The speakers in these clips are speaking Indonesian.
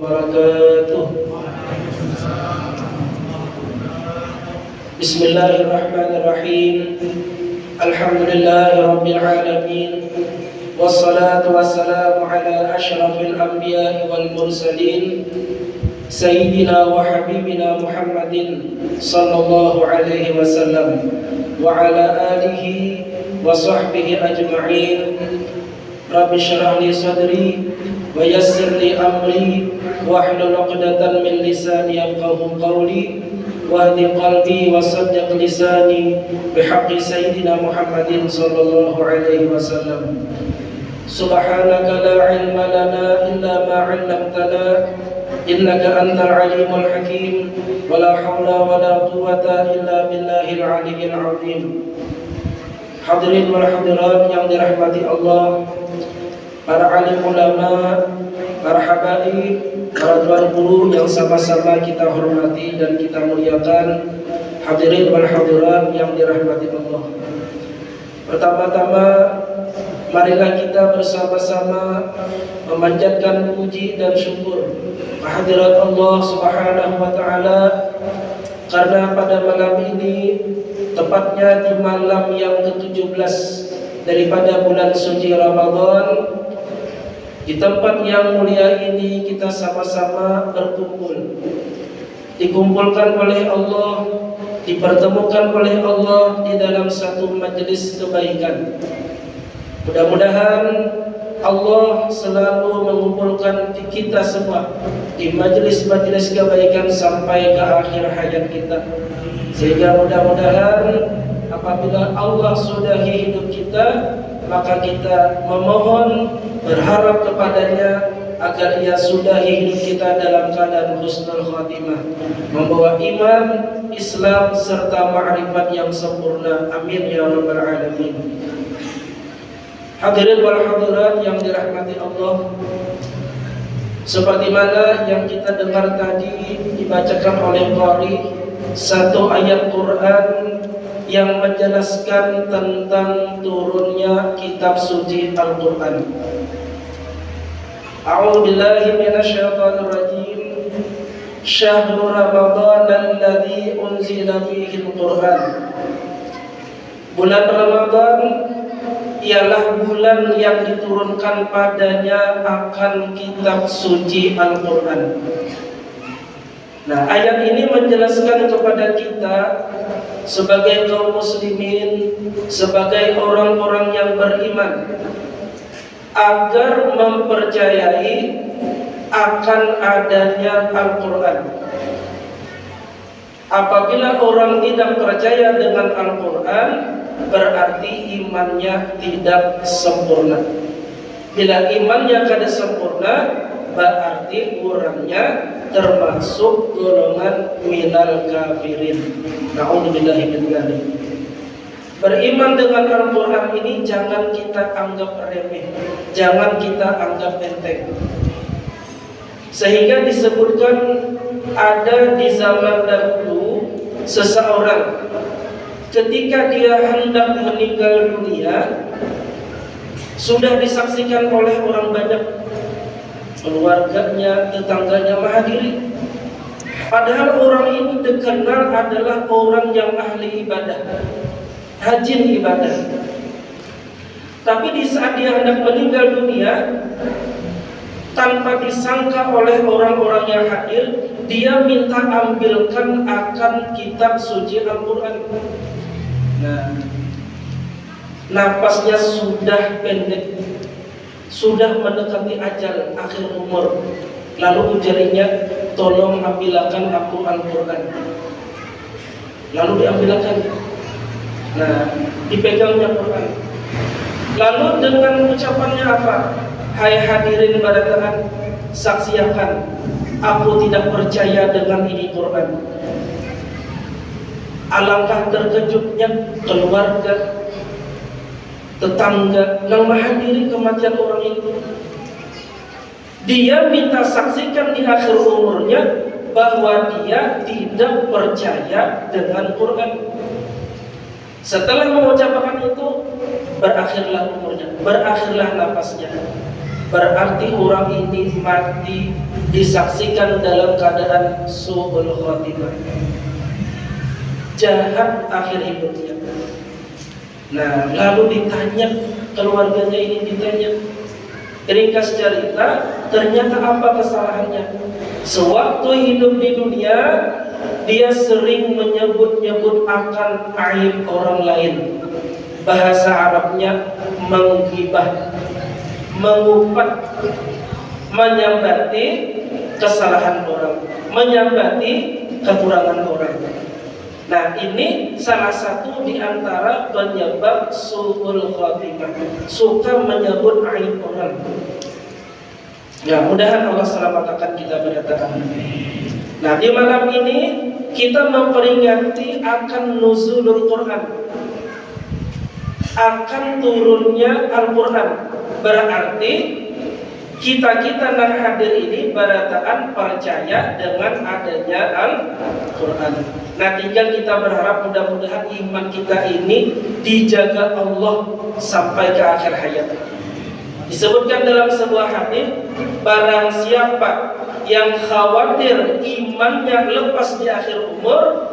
wabarakatuh. Bismillahirrahmanirrahim. Alhamdulillahirabbil alamin. Wassalatu wassalamu ala asyrafil anbiya'i wal mursalin sayyidina wa habibina Muhammadin sallallahu alaihi wasallam wa ala alihi wa sahbihi ajma'in. Rabbi shrah li sadri wa yassir li amri wahlul 'uqdatam min lisani yafqahu qawli wahdi qalbi wa saddiq lisani bihaqqi sayyidina Muhammadin sallallahu alaihi wasallam. Subhanaka la ilma lana illa ma 'allamtana innaka antal alimul hakim wa la hawla wa la quwwata illa billahil aliyyil azim. Hadirin wal hadirat yang dirahmati Allah, para alim ulama, para habaib, para tuan guru yang sama-sama kita hormati dan kita muliakan. Hadirin wal hadirat yang dirahmati Allah. Pertama-tama, marilah kita bersama-sama memanjatkan puji dan syukur kehadirat Allah Subhanahu wa taala, karena pada malam ini, tepatnya di malam yang ke-17 daripada bulan suci Ramadan, di tempat yang mulia ini kita sama-sama berkumpul, dikumpulkan oleh Allah, dipertemukan oleh Allah di dalam satu majelis kebaikan. Mudah-mudahan Allah selalu mengumpulkan kita semua di majelis-majelis kebaikan sampai ke akhir hayat kita, sehingga mudah-mudahan apabila Allah sudahi hidup kita, maka kita memohon, berharap kepadanya agar ia sudahi hidup kita dalam keadaan husnul khatimah, membawa iman, Islam serta ma'rifat yang sempurna. Amin ya rabbal alamin. Hadirin wal hadirat yang dirahmati Allah, seperti mana yang kita dengar tadi dibacakan oleh qari, satu ayat Quran yang menjelaskan tentang turunnya kitab suci Al-Quran. A'udzu billahi minasyaitonir rajim. Syahrul Ramadan alladzi unzila fihi Al-Quran. Bulan Ramadan ialah bulan yang diturunkan padanya akan kitab suci Al-Quran. Nah, ayat ini menjelaskan kepada kita sebagai kaum muslimin, sebagai orang-orang yang beriman, agar mempercayai akan adanya Al-Quran. Apabila orang tidak percaya dengan Al-Quran, berarti imannya tidak sempurna. Bila imannya kada sempurna, berarti orangnya termasuk golongan minal kafirin. Na'udzubillahi min dzalik. Beriman dengan Al-Quran ini jangan kita anggap remeh, jangan kita anggap enteng. Sehingga disebutkan ada di zaman dahulu seseorang ketika dia hendak meninggal dunia, sudah disaksikan oleh orang banyak, keluarganya, tetangganya menghadiri. Padahal orang ini dikenal adalah orang yang ahli ibadah, rajin ibadah. Tapi di saat dia hendak meninggal dunia, tanpa disangka oleh orang-orang yang hadir, dia minta ambilkan akan kitab suci Al-Quran. Nah, napasnya sudah pendek, sudah mendekati ajal akhir umur. Lalu ujarnya, tolong ambilkan aku Al-Quran. Lalu diambilkan. Nah, dipegangnya Quran. Lalu dengan ucapannya apa? Hai hadirin pada Tuhan, saksikan aku tidak percaya dengan ini Quran. Alangkah terkejutnya keluarga, tetangga yang menghadiri kematian orang itu. Dia minta saksikan di akhir umurnya bahwa dia tidak percaya dengan Quran. Setelah mengucapkan itu, berakhirlah umurnya, berakhirlah nafasnya. berarti orang ini mati disaksikan dalam keadaan su'ul khotimah, jahat akhir hidupnya. Nah, lalu ditanya keluarganya, ini ditanya, ringkas cerita, ternyata apa kesalahannya? Sewaktu hidup di dunia, dia sering menyebut-nyebut akan aib orang lain. Bahasa Arabnya menggibah, mengupat, menyambati kesalahan orang, menyambati kekurangan orang. Nah, ini salah satu di antara penyebab su'ul khotimah, suka menyebut aib orang. Ya, mudahan Allah selamatkan kita pada tahun. Nah, di malam ini kita memperingati akan nuzulul Quran, akan turunnya Al-Quran. Berarti kita yang hadir ini berataan percaya dengan adanya Al-Quran. Nah, tinggal kita berharap mudah-mudahan iman kita ini dijaga Allah sampai ke akhir hayat. Disebutkan dalam sebuah hadis, barang siapa yang khawatir imannya lepas di akhir umur,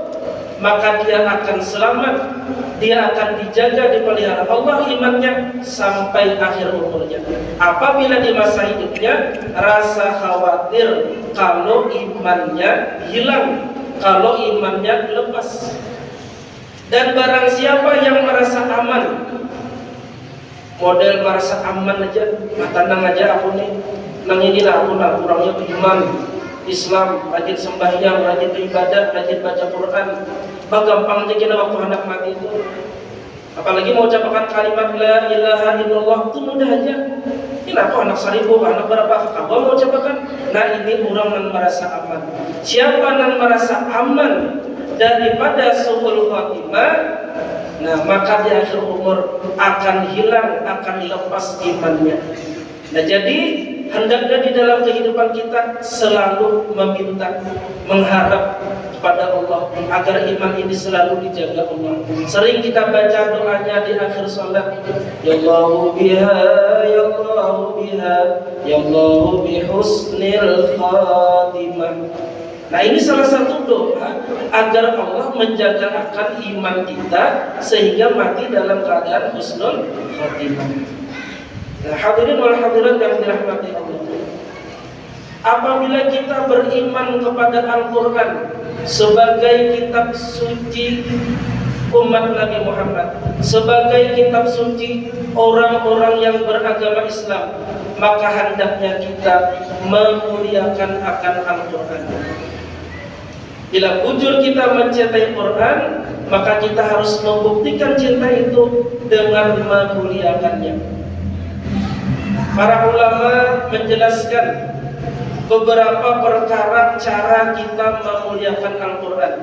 maka dia akan selamat, dia akan dijaga, dipelihara Allah imannya sampai akhir umurnya. Apabila di masa hidupnya rasa khawatir kalau imannya hilang, kalau imannya lepas. Dan barang siapa yang merasa aman, model merasa aman aja, tenang aja aku nih, nang inilah aku nak kurangnya beriman Islam, rajin sembahyang, rajin beribadah, rajin baca Quran. Gampang aja kira waktu anak mati itu. Apalagi mau ucapkan kalimat la ilaha illallah itu mudah aja. Kenapa anak 1000, anak berapa kamu mau ucapkan? Nah, ini orang yang merasa aman. Siapa yang merasa aman daripada su'ul khotimah, nah maka di akhir umur akan hilang, akan lepas imannya. Nah, jadi hendaknya di dalam kehidupan kita selalu meminta, mengharap kepada Allah agar iman ini selalu dijaga Allah. Sering kita baca doanya di akhir salat, ya Allahu biha, ya Allahu biha, ya Allahu bihusnil khatimah. Nah, ini salah satu doa agar Allah menjaga akan iman kita sehingga mati dalam keadaan husnul khatimah. Nah, hadirin wal hadirat yang dirahmati Allah, apabila kita beriman kepada Al-Quran sebagai kitab suci umat Nabi Muhammad, sebagai kitab suci orang-orang yang beragama Islam, maka hendaknya kita memuliakan akan Al-Quran. Bila bujur kita mencintai Quran, maka kita harus membuktikan cinta itu dengan memuliakannya. Para ulama menjelaskan beberapa perkara cara kita memuliakan Al-Quran.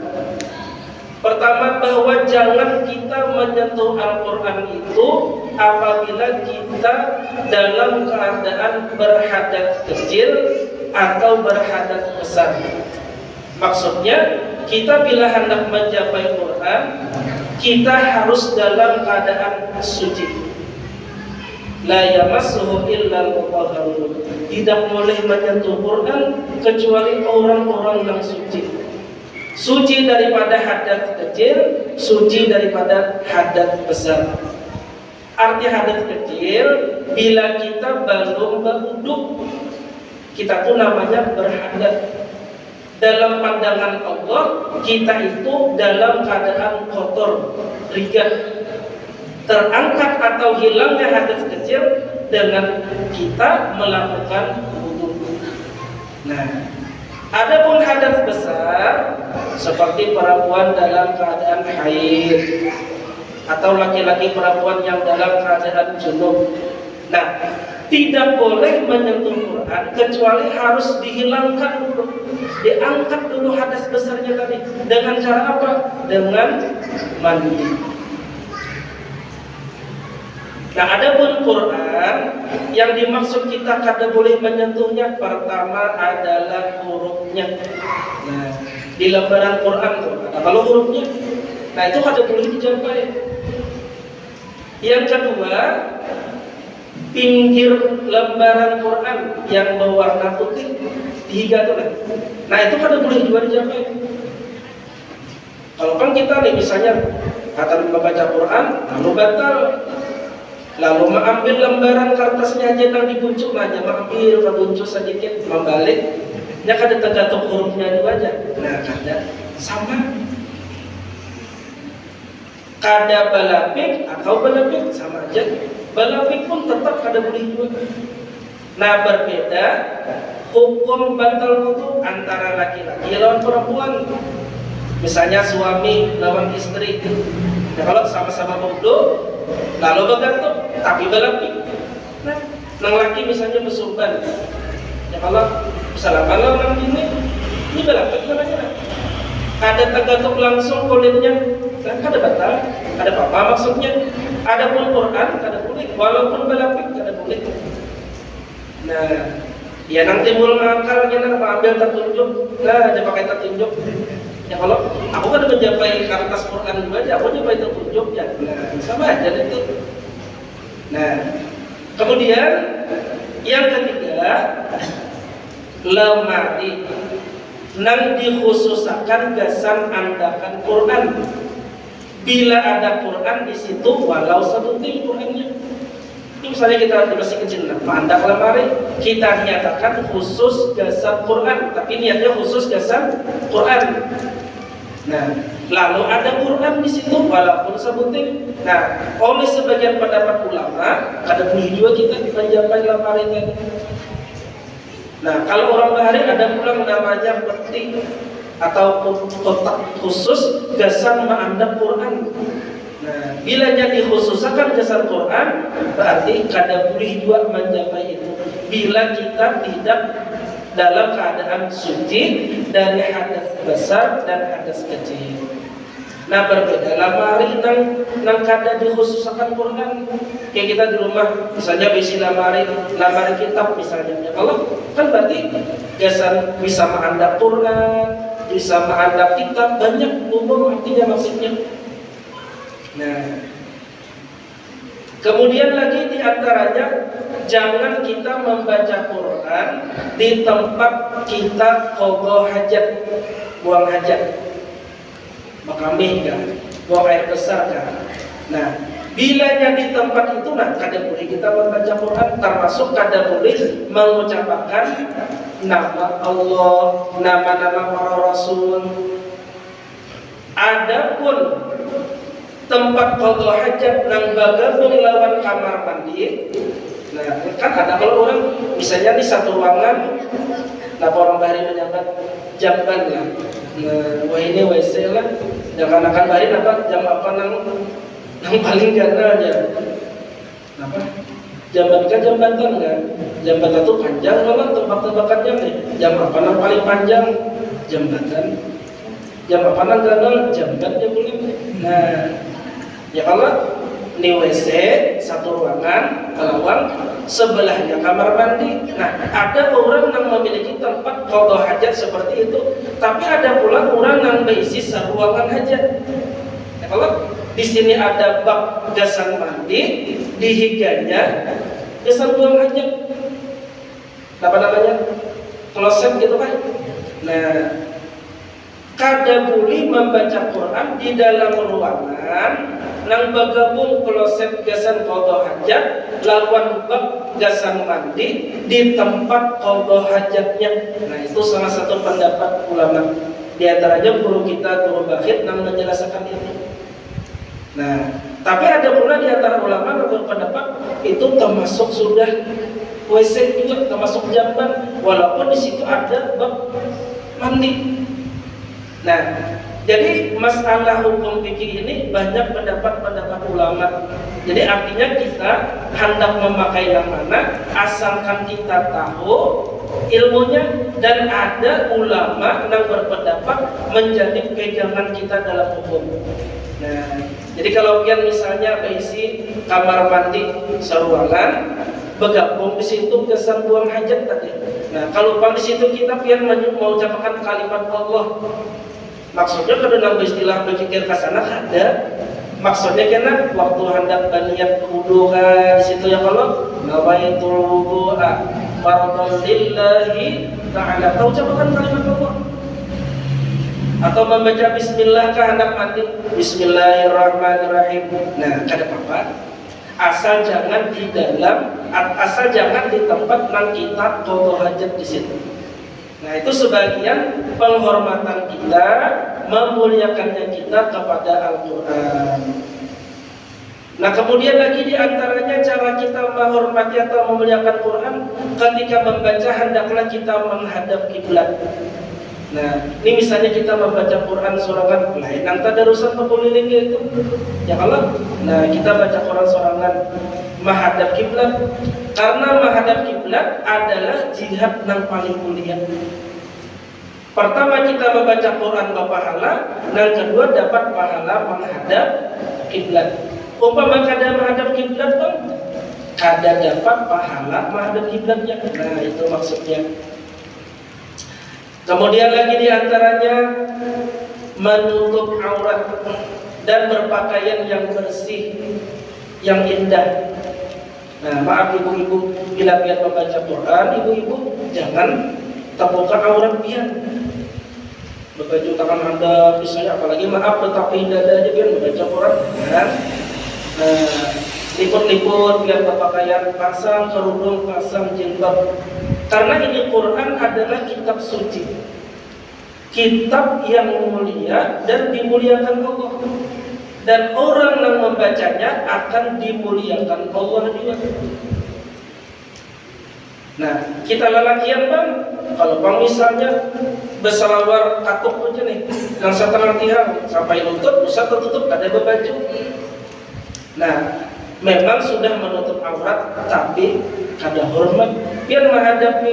Pertama, bahwa jangan kita menyentuh Al-Quran itu apabila kita dalam keadaan berhadas kecil atau berhadas besar. Maksudnya, kita bila hendak mencapai Quran, kita harus dalam keadaan suci. La yamassuhu illal mutahharun. Tidak boleh menyentuh Quran kecuali orang-orang yang suci. Suci daripada hadas kecil, suci daripada hadas besar. Arti hadas kecil, bila kita belum berwudu, kita tuh namanya berhadas. Dalam pandangan Allah, kita itu dalam keadaan kotor, ringan. Terangkat atau hilangnya hadas kecil dengan kita melakukan wudu. Nah, adapun hadas besar seperti perempuan dalam keadaan haid atau laki-laki perempuan yang dalam keadaan junub, nah tidak boleh menyentuh Quran kecuali harus dihilangkan dulu, diangkat dulu hadas besarnya tadi. Dengan cara apa? Dengan mandi. Nah, adapun Quran yang dimaksud kita kada boleh menyentuhnya, pertama adalah hurufnya. Nah, di lembaran Quran tuh ada kalau hurufnya, nah itu kada boleh dijampai. Yang kedua, pinggir lembaran Quran yang berwarna putih tiga tuh nah itu kada boleh juga dicapai. Kalau kan kita nih misalnya kata membaca Quran lalu batal, lalu mengambil lembaran kertasnya aja yang dibuncuk aja, mengambil kebuncuk sedikit membalik ya kada tergantung hurufnya itu aja. Nah kada sama, kada balapik atau balapik sama aja, balapik pun tetap kada boleh juga. Nah berbeda hukum batal wudu antara laki-laki lawan perempuan. Misalnya suami lawan istri, nah kalau sama-sama wudu lalu bergantung tapi balapik, nah nang laki misalnya bersurban, ya kalau salaman lawan ini balapik namanya. Ada tergantung langsung kulitnya, kan kada batal, ada apa maksudnya. Ada pun Quran kada boleh, walaupun balapik kada boleh. Nah, ya nanti timbul ngakalnya nak ambil tertunjuk, nah dia pakai tertunjuk. Ya kalau aku kan menjapai kertas Quran juga aja, aku njapai tertunjuk ya, nah sama aja itu. Nah, kemudian yang ketiga, lemari nang dikhususakan gasan andakan Quran. Bila ada Quran di situ, walau satu tim Qurannya. Ini misalnya kita masih kecil, mandak lemari, kita nyatakan khusus gasan Quran, tapi niatnya khusus gasan Quran. Nah, lalu ada Quran di situ, walaupun sebutin. Nah, oleh sebagian pendapat ulama, kada boleh juga kita menjapai lemari tadi. Nah, kalau orang bahari ada pula namanya peti atau kotak khusus gasan ma'andap Quran. Nah, bila jadi khususakan gasan Quran, berarti kada boleh juga mencapai itu. Bila kita tidak dalam keadaan suci dari hadas besar dan hadas kecil. Nah berbeda lemari nang kada dikhususakan Quran. Kayak kita di rumah misalnya bisi lemari kitab misalnya. Ya kalau kan berarti gasan bisa mengandap Quran, bisa mengandap kitab, banyak umum artinya maksudnya. Nah kemudian lagi di antaranya jangan kita membaca Quran di tempat kita qadha hajat, buang hajat. Makamih kan, buang air besar kan. Nah, bilanya di tempat itu nah kada boleh kita membaca Quran, termasuk kada boleh mengucapkan nama Allah, nama-nama para rasul. Adapun tempat qadha hajat nang bagabung lawan kamar mandi. Nah, kan ada kalau orang misalnya di satu ruangan, nah orang bahari menyambat jamban lah. Nah, wah ini WC lah. Jangan akan bahari apa jam apa nang paling ganda aja. Apa? Jambatan kan jambatan kan? Jambatan itu panjang malah tempat-tempatannya nih. Jam apa nang paling panjang? Jambatan. Jam apa nang gandal? Jambatnya boleh. Nah, ya kalau di WC satu ruangan, kelawang sebelahnya kamar mandi. Nah, ada orang yang memiliki tempat qadha hajat seperti itu, tapi ada pula orang yang berisi ruangan hajat. Ya, kalau di sini ada bak gasan mandi, di higanya gasan buang hajat. Apa namanya? Kloset gitu kan? Nah, kada boleh membaca Quran di dalam ruangan nang bagabung kloset gasan qadha hajat lawan bab gasan mandi di tempat qadha hajatnya. Nah, itu salah satu pendapat ulama. Di antaranya guru kita, guru Bakhit nang menjelaskan itu. Nah, tapi ada pula di antara ulama yang berpendapat itu termasuk sudah WC juga, termasuk jamban, walaupun di situ ada bab mandi. Nah, jadi masalah hukum fikih ini banyak pendapat-pendapat ulama. Jadi artinya kita hendak memakai yang mana asalkan kita tahu ilmunya, dan ada ulama yang berpendapat menjadi pegangan kita dalam hukum. Nah, jadi kalau pian misalnya berisi kamar mandi seruangan, bergabung di situ kesan buang hajat tadi. Nah, kalau di situ kita pian mau ucapkan kalimat Allah. Maksudnya kada nambah istilah berpikir ke sana ada. Maksudnya kena waktu hendak berniat wudu kan di situ ya kalau nawaitul wudu'a fardhan lillahi ta'ala. Tahu ucapan kalimat Allah. Atau membaca bismillah kah hendak mandi bismillahirrahmanirrahim. Nah, kada apa-apa. Asal jangan di tempat nang kita qada hajat di situ. Nah, itu sebagian penghormatan kita, memuliakannya kita kepada Al-Quran. Nah, kemudian lagi di antaranya cara kita menghormati atau memuliakan Quran ketika membaca hendaklah kita menghadap kiblat. Nah, ini misalnya kita membaca Quran sorangan, lain nang tadarusan pekuliling itu. Ya kalau, nah kita baca Quran sorangan menghadap kiblat, karena menghadap kiblat adalah jihad yang paling mulia. Pertama kita membaca Quran berpahala, dan kedua dapat pahala menghadap kiblat. Umpama kada menghadap kiblat bang, kada dapat pahala menghadap kiblatnya. Nah itu maksudnya. Kemudian lagi diantaranya menutup aurat dan berpakaian yang bersih, yang indah. Nah, maaf ibu-ibu, bila pian membaca Quran, ibu-ibu jangan terbuka aurat pian. Berbaju tangan Anda, misalnya, apalagi maaf tetapi dada aja pian membaca Quran. Nah, liput-liput biar berpakaian, pasang kerudung, pasang jilbab. Karena ini Quran adalah kitab suci, kitab yang mulia dan dimuliakan Allah. Dan orang yang membacanya akan dimuliakan Allah juga. Nah, kita lelakian bang, kalau bang misalnya berselawar katuk aja nih, yang setengah tiang sampai lutut, bisa tertutup, ada baju. Nah, memang sudah menutup aurat, tapi kada hormat. Biar menghadapi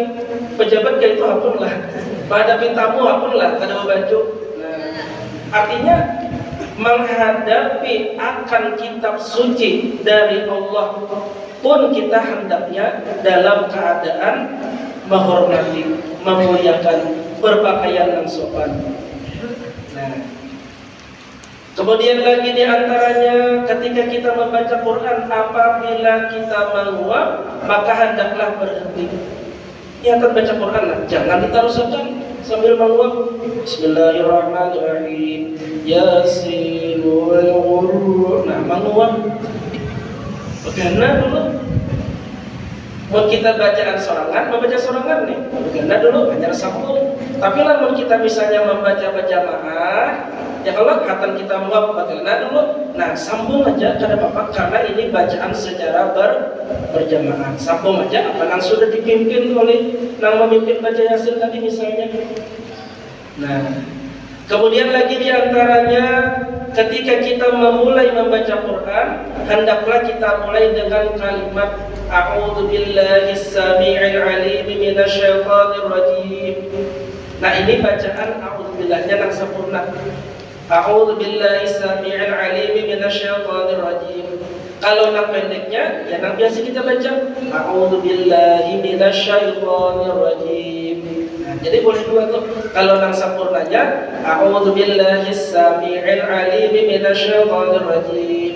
pejabat kayak itu hapunlah, menghadapi tamu hapunlah, kada baju. Nah, artinya menghadapi akan kitab suci dari Allah pun kita hendaknya dalam keadaan menghormati, memuliakan, berpakaian yang sopan. Nah, kemudian lagi di antaranya ketika kita membaca Quran, apabila kita menguap maka hendaklah berhenti. Ya kan baca Quran lah, jangan diteruskan sambil menguap. Bismillahirrahmanirrahim. Yasin wal Qur'an. Nah, menguap. Begana dulu. Mau kita bacaan sorangan, membaca sorangan nih. Begana dulu, hanya sambung. Tapi lah mau kita misalnya membaca berjamaah, ya kalau hatan kita menguap bagaimana dulu, nah sambung aja kada apa-apa karena ini bacaan secara berjamaah. Sambung aja apa yang sudah dipimpin oleh yang memimpin baca Yasin tadi misalnya. Nah, kemudian lagi diantaranya ketika kita memulai membaca Quran, hendaklah kita mulai dengan kalimat A'udzu billahi samii'il 'aliim minasyaitonir rajim. Nah, ini bacaan a'udzubillahnya yang sempurna. A'udzu billahi samii'il 'aliim minasyaitonir rajim. Kalau yang pendeknya, ya yang biasa kita baca A'udzu billahi minasyaitonir rajim. Nah, jadi boleh dua tuh. Kalau yang sempurnanya A'udzu billahi samii'il 'aliim minasyaitonir rajim.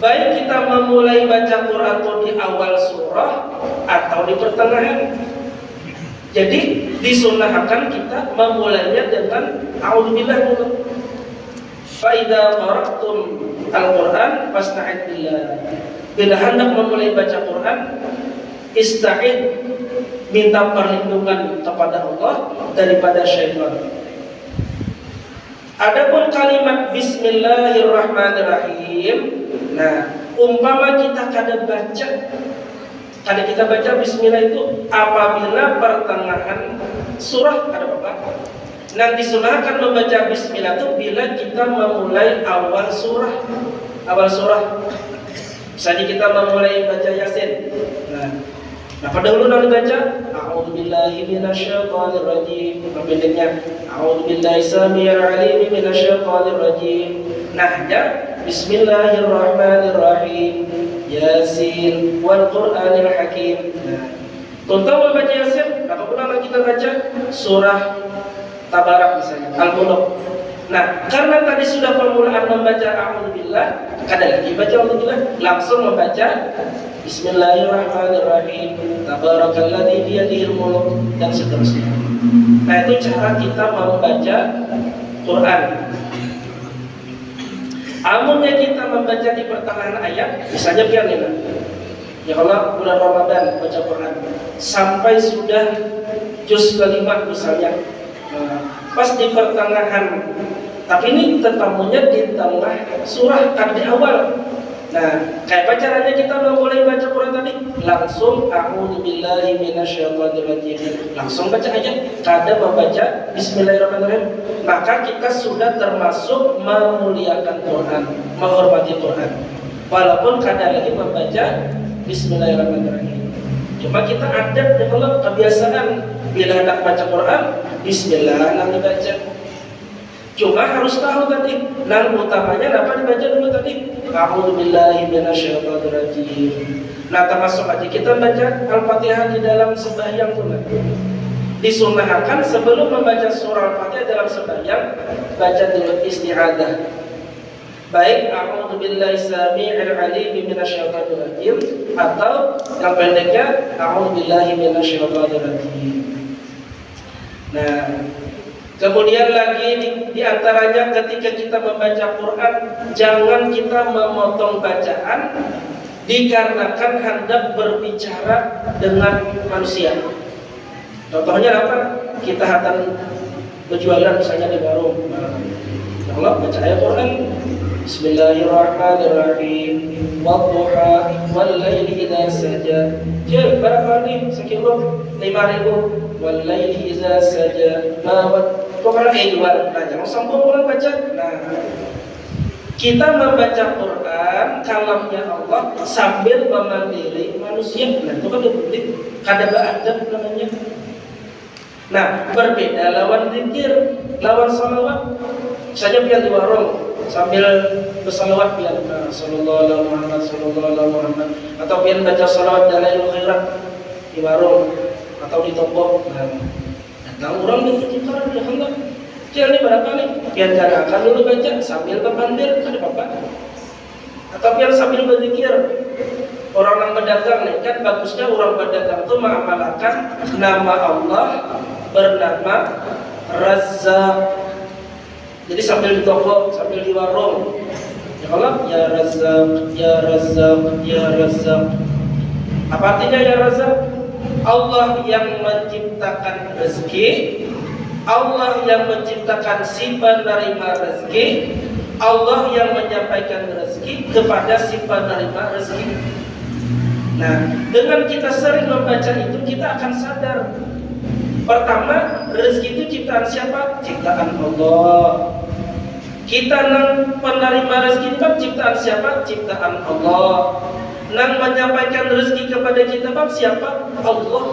Baik kita memulai baca Quran itu di awal surah atau di pertengahan. Jadi disunahkan kita memulainya dengan a'udzubillah dulu. Fa idza qara'tum al-Qur'an fasta'id billah. Bila hendak memulai baca Quran, ista'id, minta perlindungan kepada Allah daripada syaitan. Adapun kalimat bismillahirrahmanirrahim, nah, umpama kita kada kita baca bismillah itu apabila pertengahan surah kada apa-apa. Nanti disunahkan membaca bismillah itu bila kita memulai awal surah. Misalnya kita memulai baca Yasin. Nah, pada dulu nanti baca A'udzubillahi minasyaitonir rajim. Pendeknya A'udzubillahi samii'il 'aliim minasyaitonir rajim. Nah, ya Bismillahirrahmanirrahim. Yasin wal Qur'anil Hakim. Nah, contoh membaca Yasin, apabila kita baca surah Tabarak misalnya, Al-Mulk. Nah, karena tadi sudah permulaan membaca a'udzubillah, kada lagi baca a'udzubillah, langsung membaca Bismillahirrahmanirrahim, Tabarakalladzi biyadihil mulk, dan seterusnya. Nah, itu cara kita membaca Quran. Amunnya kita membaca di pertengahan ayat, misalnya pian ini. Ya kalau bulan Ramadan baca Quran sampai sudah juz kelima misalnya, pas di pertengahan, tapi ini tetamunya di tengah surah kan di awal. Nah, kayak apa caranya kita memulai baca Quran tadi? Langsung a'udzubillahi minasyaitonirrajim. Langsung baca ayat, kada membaca Bismillahirrahmanirrahim. Maka kita sudah termasuk memuliakan Quran, menghormati Quran. Walaupun kada lagi membaca Bismillahirrahmanirrahim. Cuma kita ada develop kebiasaan bila hendak baca Quran, Bismillah nang dibaca. Cuma harus tahu tadi, nang utamanya apa dibaca dulu tadi? A'udzubillahi minasyaitonirrajim. Nah, termasuk aja kita baca Al-Fatihah di dalam sembahyang sunat. Disunnahkan sebelum membaca surah Al-Fatihah dalam sembahyang, baca dulu isti'adzah. Baik a'udzubillahi samii'il 'aliim minasyaitonirrajim atau yang pendeknya a'udzubillahi minasyaitonirrajim. Nah, kemudian lagi di antaranya ketika kita membaca Quran, jangan kita memotong bacaan dikarenakan hendak berbicara dengan manusia. Contohnya apa? Kita hatam berjualan misalnya di warung. Ya Allah, baca ayat Quran. Bismillahirrahmanirrahim. Wadduha wal laili idza saja. Jadi berapa nih? Sekitar 5.000. Wal laili idza saja. Pokoknya jual. Nah, jangan sambung ulang baca. Nah, kita membaca Quran kalamnya Allah sambil memandiri manusia. Nah, itu kan berbeda. Kada beradab namanya. Nah, berbeda lawan zikir, lawan salawat. Saja pian di warung sambil bersalawat pian sallallahu alaihi Muhammad sallallahu alaihi Muhammad, atau pian baca salawat dalailul khairat di warung atau di toko. Nah, datang orang bertukar ya kan? Jadi berapa nih? Pian gerakan dulu baca sambil berpandir, ada apa? Atau pian sambil berzikir. Orang yang berdagang nih, kan bagusnya orang berdagang itu mengamalkan nama Allah bernama Razzaq. Jadi sambil di toko, sambil di warung, ya Allah, ya Razzaq, ya Razzaq, ya Razzaq. Apa artinya ya Razzaq? Allah yang menciptakan rezeki, Allah yang menciptakan si penerima rezeki, Allah yang menyampaikan rezeki kepada si penerima rezeki. Nah, dengan kita sering membaca itu, kita akan sadar. Pertama, rezeki itu ciptaan siapa? Ciptaan Allah. Kita nang penerima rezeki itu ciptaan siapa? Ciptaan Allah. Nang menyampaikan rezeki kepada kita siapa? Allah.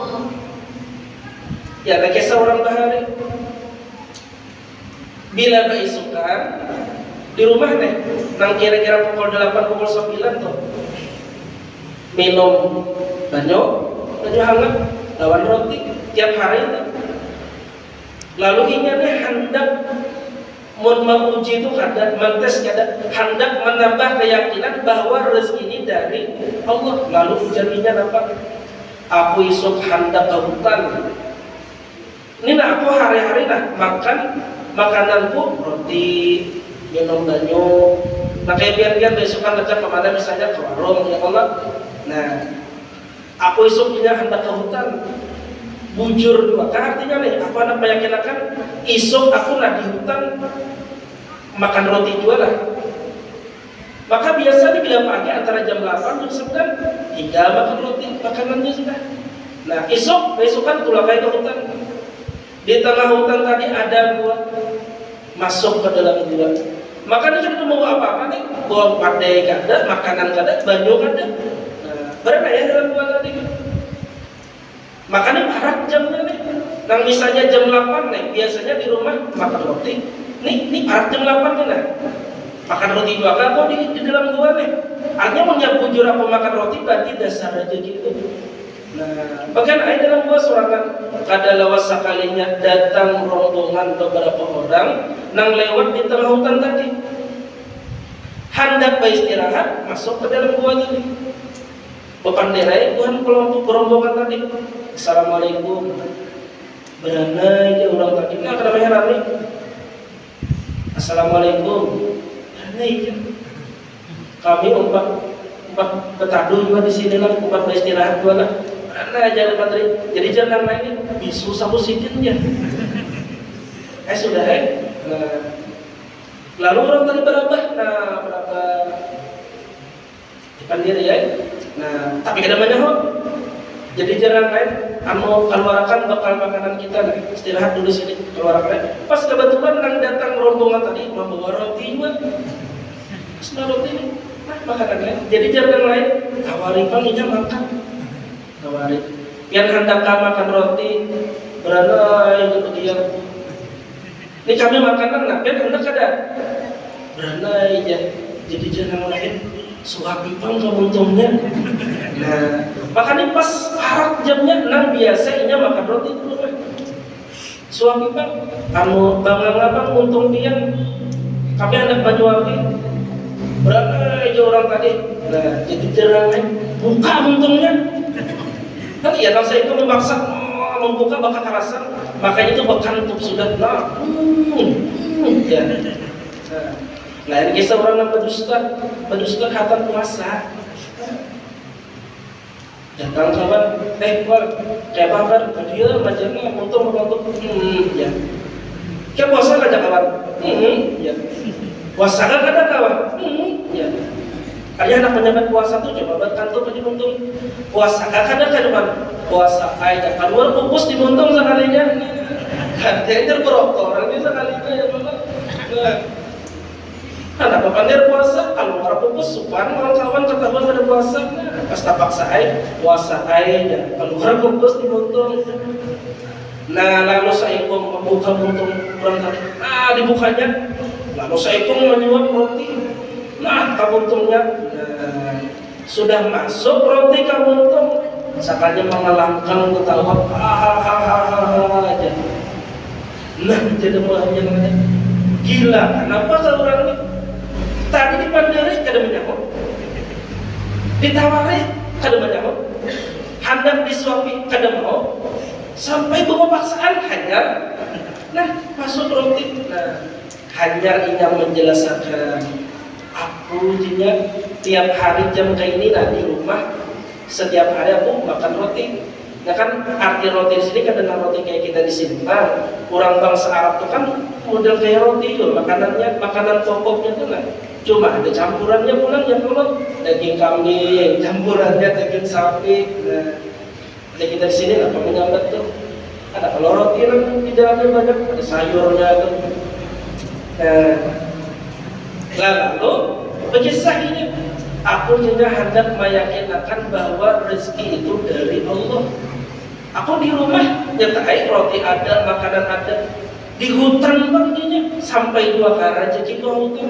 Ya, kayak seorang bahari. Bila keisukan di rumah nih, nang kira-kira pukul 8, pukul 9 tuh minum banyak hangat lawan roti tiap hari itu. Lalu ingatnya hendak menguji itu hendak mentes, hendak menambah keyakinan bahwa rezeki ini dari Allah. Lalu jadinya apa? Aku isuk hendak ke hutan. Ini aku hari-hari makan makananku roti, minum banyak. Nah, kayak biar besokan dekat kemana misalnya ke warung ya Allah. Nah, aku isuknya hendak ke hutan. Bujur dua, kan artinya nih, aku anak meyakinkan isuk aku di hutan makan roti juga lah. Maka biasa bila pagi antara jam 8 jam 9 tinggal makan roti, makanannya sudah. Nah, besokan tulah kayak ke hutan. Di tengah hutan tadi ada buah masuk ke dalam gua. Maka dia itu mau apa-apa nih? Buah padai kada, makanan kada, banyu kada. Nah, berapa ya dalam gua tadi? Makanya barat jamnya nih. Nang misalnya jam 8 nih, biasanya di rumah makan roti. Nih barat jam 8 nih nah. Makan roti dua kali di dalam gua nih. Artinya mau bujur aku makan roti berarti dasar aja gitu. Nah, bahkan ada dalam buah surangan kada lawas sekalinya datang rombongan beberapa orang nang lewat di tengah hutan tadi. Hendak beristirahat masuk ke dalam gua tadi. Bepanderai Tuhan kelompok rombongan tadi. Assalamualaikum. Beranai dia orang tadi. Nah, kenapa heran nih? Assalamualaikum. Beranai dia. Kami umpat betadu juga di sini lah, umpat beristirahat juga lah. Nah, jangan patri. Jadi jangan main ini bisu sabu sidin ya. Sudah Nah, lalu orang tadi berapa? Nah, berapa? Dipandiri ya. Nah, tapi kada banyak. Jadi jangan main. Keluarkan bekal makanan kita nih. Istirahat dulu sini. Keluarkan. Pas kebetulan yang datang rombongan tadi membawa roti juga. Sudah roti ini. Makanan lain. Jadi jangan lain. Tawari panggilnya makan. Tawari. Yang hendak makan roti beranai itu dia. Ini kami makanan lah. Yang hendak ada beranai ya. Jadi jangan lain. Suapi pang kebuntungnya. Nah, makanya pas harat jamnya nang biasanya makan roti dulu kan. Suapi pang, bangang apa untung dia. Kami anak baju api. Berapa aja orang tadi. Nah, jadi jangan buka untungnya. Kan ya kalau saya itu memaksa membuka bakal kerasan, makanya itu bekantuk sudah lah. Ya. Nah, ini kisah orang yang berdusta hatan puasa. Datang kawan, kawan, kayak kabar, dia macamnya untung ya. Kayak puasa aja kawan, ya. Puasa kan ada kawan, ya. Kalian anak penyambat puasa tuh coba buat kantor aja untung. Puasa kan ada kan puasa aja keluar kukus di untung sekalinya. Katanya beroktor, ini sekalinya ya bapak. Nah, papandir puasa kalau orang pupus supan kawan ketahuan pada puasa. Pas tapak saai puasa aja keluar pupus di buntung. Nah, lalu saya membuka buntung kurang tadi. Nah, dibukanya. Lalu saya menyuap roti. Nah, kabuntungnya. Nah, sudah masuk roti kabuntung. Sakanya mengalangkan ketawa aja. Nah, jadi mulanya gila. Kenapa kalau orang ini? Tadi dipandiri kada menyahut, ditawari kada menyahut, hendak disuapi kada mau, sampai bawa paksaan hanyar. Nah, masuk roti. Nah, hanyar ingin menjelaskan aku jinya tiap hari jam kayak ini nah di rumah setiap hari aku makan roti. Nah kan arti roti di sini kan dengan roti kayak kita di sini. Nah, orang bangsa Arab tuh kan model kayak roti itu makanannya, makanan pokoknya tuh lah. Cuma ada campurannya pulang ya kalau daging kambing, campurannya daging sapi. Nah, ada kita di sini lah kami gambar tuh. Ada kalau roti kan di dalamnya banyak ada sayurnya tuh. Nah, lalu berkisahnya aku juga hendak meyakinkan bahwa rezeki itu dari Allah. Aku di rumah nyetai roti ada, makanan ada. Di hutan baginya sampai 2 kali rezeki ke hutan.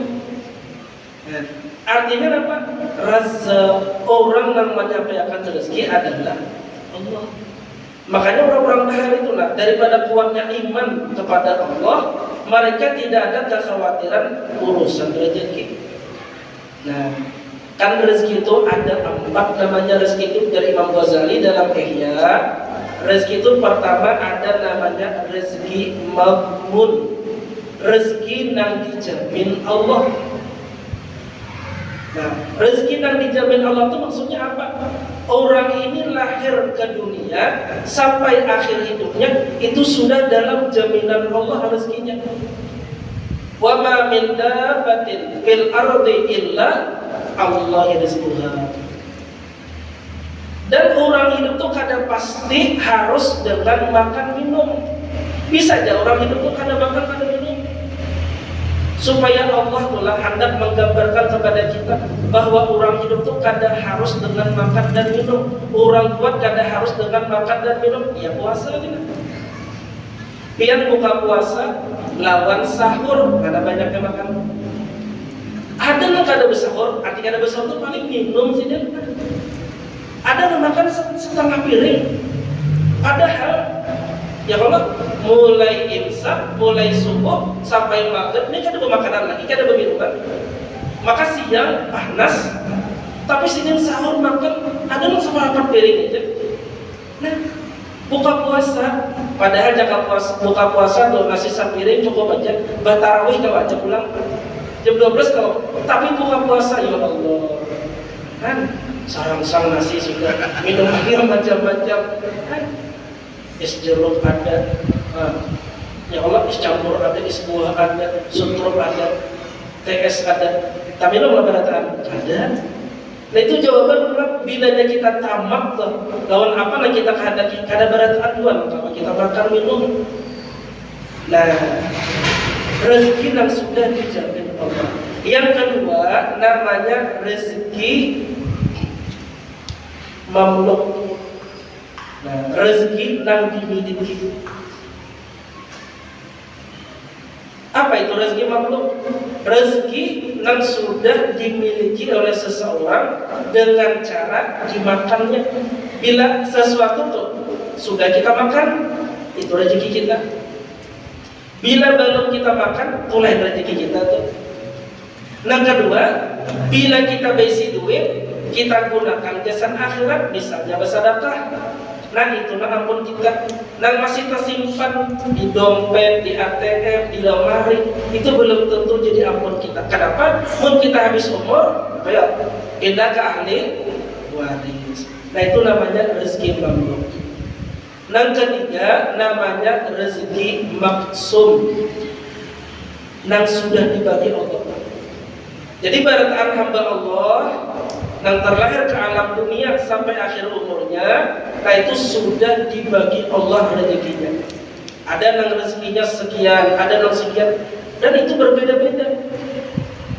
Nah, artinya apa? Rasa orang yang menyampaikan rezeki adalah Allah. Makanya orang-orang bahar itulah daripada kuatnya iman kepada Allah, mereka tidak ada kekhawatiran urusan rezeki. Nah, kan rezeki itu ada 4 namanya rezeki itu dari Imam Ghazali dalam Ihya. Rezeki itu pertama ada namanya rezeki madmun, rezeki yang dijamin Allah. Nah, rezeki yang dijamin Allah itu maksudnya apa? Orang ini lahir ke dunia sampai akhir hidupnya itu sudah dalam jaminan Allah rezekinya. Wa ma min dabbatin fil ardi illa Allah rizquha. Dan orang hidup tuh kadang pasti harus dengan makan minum. Bisa aja orang hidup tuh kadang makan kadang minum. Supaya Allah telah hendak menggambarkan kepada kita bahwa orang hidup tuh kadang harus dengan makan dan minum. Orang kuat kadang harus dengan makan dan minum. Ya puasa gitu. Biar buka puasa lawan sahur, ada banyaknya makan. Ada nggak kada bersahur? Artinya kada bersahur itu paling minum sih dia. Ada yang makan setengah piring. Padahal ya kalau mulai imsak, mulai subuh sampai maghrib ini kan ada makanan lagi, kan ada minuman. Maka siang panas, tapi siang sahur makan ada yang sama 8 piring aja. Nah, buka puasa, padahal jika buka puasa tuh nasi sapiring cukup aja. Tarawih kalau aja pulang jam 12 kalau, tapi buka puasa ya Allah. Kan sarang-sarang nasi sudah, minum air macam-macam. Kan es jeruk ada, ya Allah, es campur ada, es buah ada, sutrum ada, TS ada, tapi lo berataan ada. Nah itu jawaban bilanya kita tamak tuh, lawan apa lah kita kehendaki kada berataan dua, kalau kita makan minum. Nah, rezeki yang sudah dijamin Allah. Yang kedua namanya rezeki mamluk. Nah, rezeki yang dimiliki. Apa itu rezeki mamluk? Rezeki yang sudah dimiliki oleh seseorang dengan cara dimakannya. Bila sesuatu tuh sudah kita makan, itu rezeki kita. Bila belum kita makan, itulah rezeki kita tuh. Yang kedua, bila kita besi duit, kita gunakan jasa akhirat, misalnya bersedekah. Nah itulah ampun kita. Nah masih tersimpan di dompet, di ATM, di lemari, itu belum tentu jadi ampun kita. Kenapa? Mungkin kita habis umur, kayak pindah ke ahli waris. Nah itu namanya rezeki mamluk. Yang ketiga namanya rezeki maksum, yang sudah dibagi Allah. Jadi barataan hamba Allah yang terlahir ke alam dunia sampai akhir umurnya, nah itu sudah dibagi Allah rezekinya. Ada yang rezekinya sekian, ada yang sekian, dan itu berbeda-beda.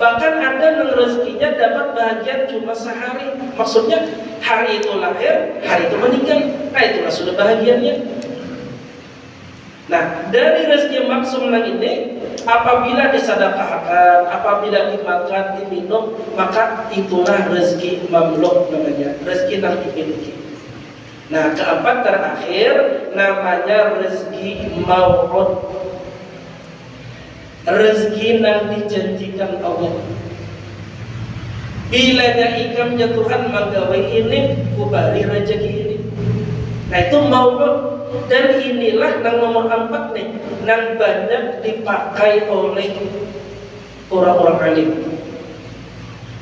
Bahkan ada yang rezekinya dapat bahagian cuma sehari. Maksudnya hari itu lahir, hari itu meninggal. Nah itulah sudah bahagiannya. Nah dari rezeki maksum ini, apabila disedekahkan, apabila dimakan, diminum, maka itulah rezeki mamluk namanya, rezeki yang dimiliki. Nah keempat terakhir namanya rezeki mau'ud, rezeki yang dijanjikan Allah. Bilanya ikamnya Tuhan menggawe ini, kubari rezeki ini. Nah itu mau'ud. Dan inilah yang nomor 4 nih, yang banyak dipakai oleh orang-orang alim.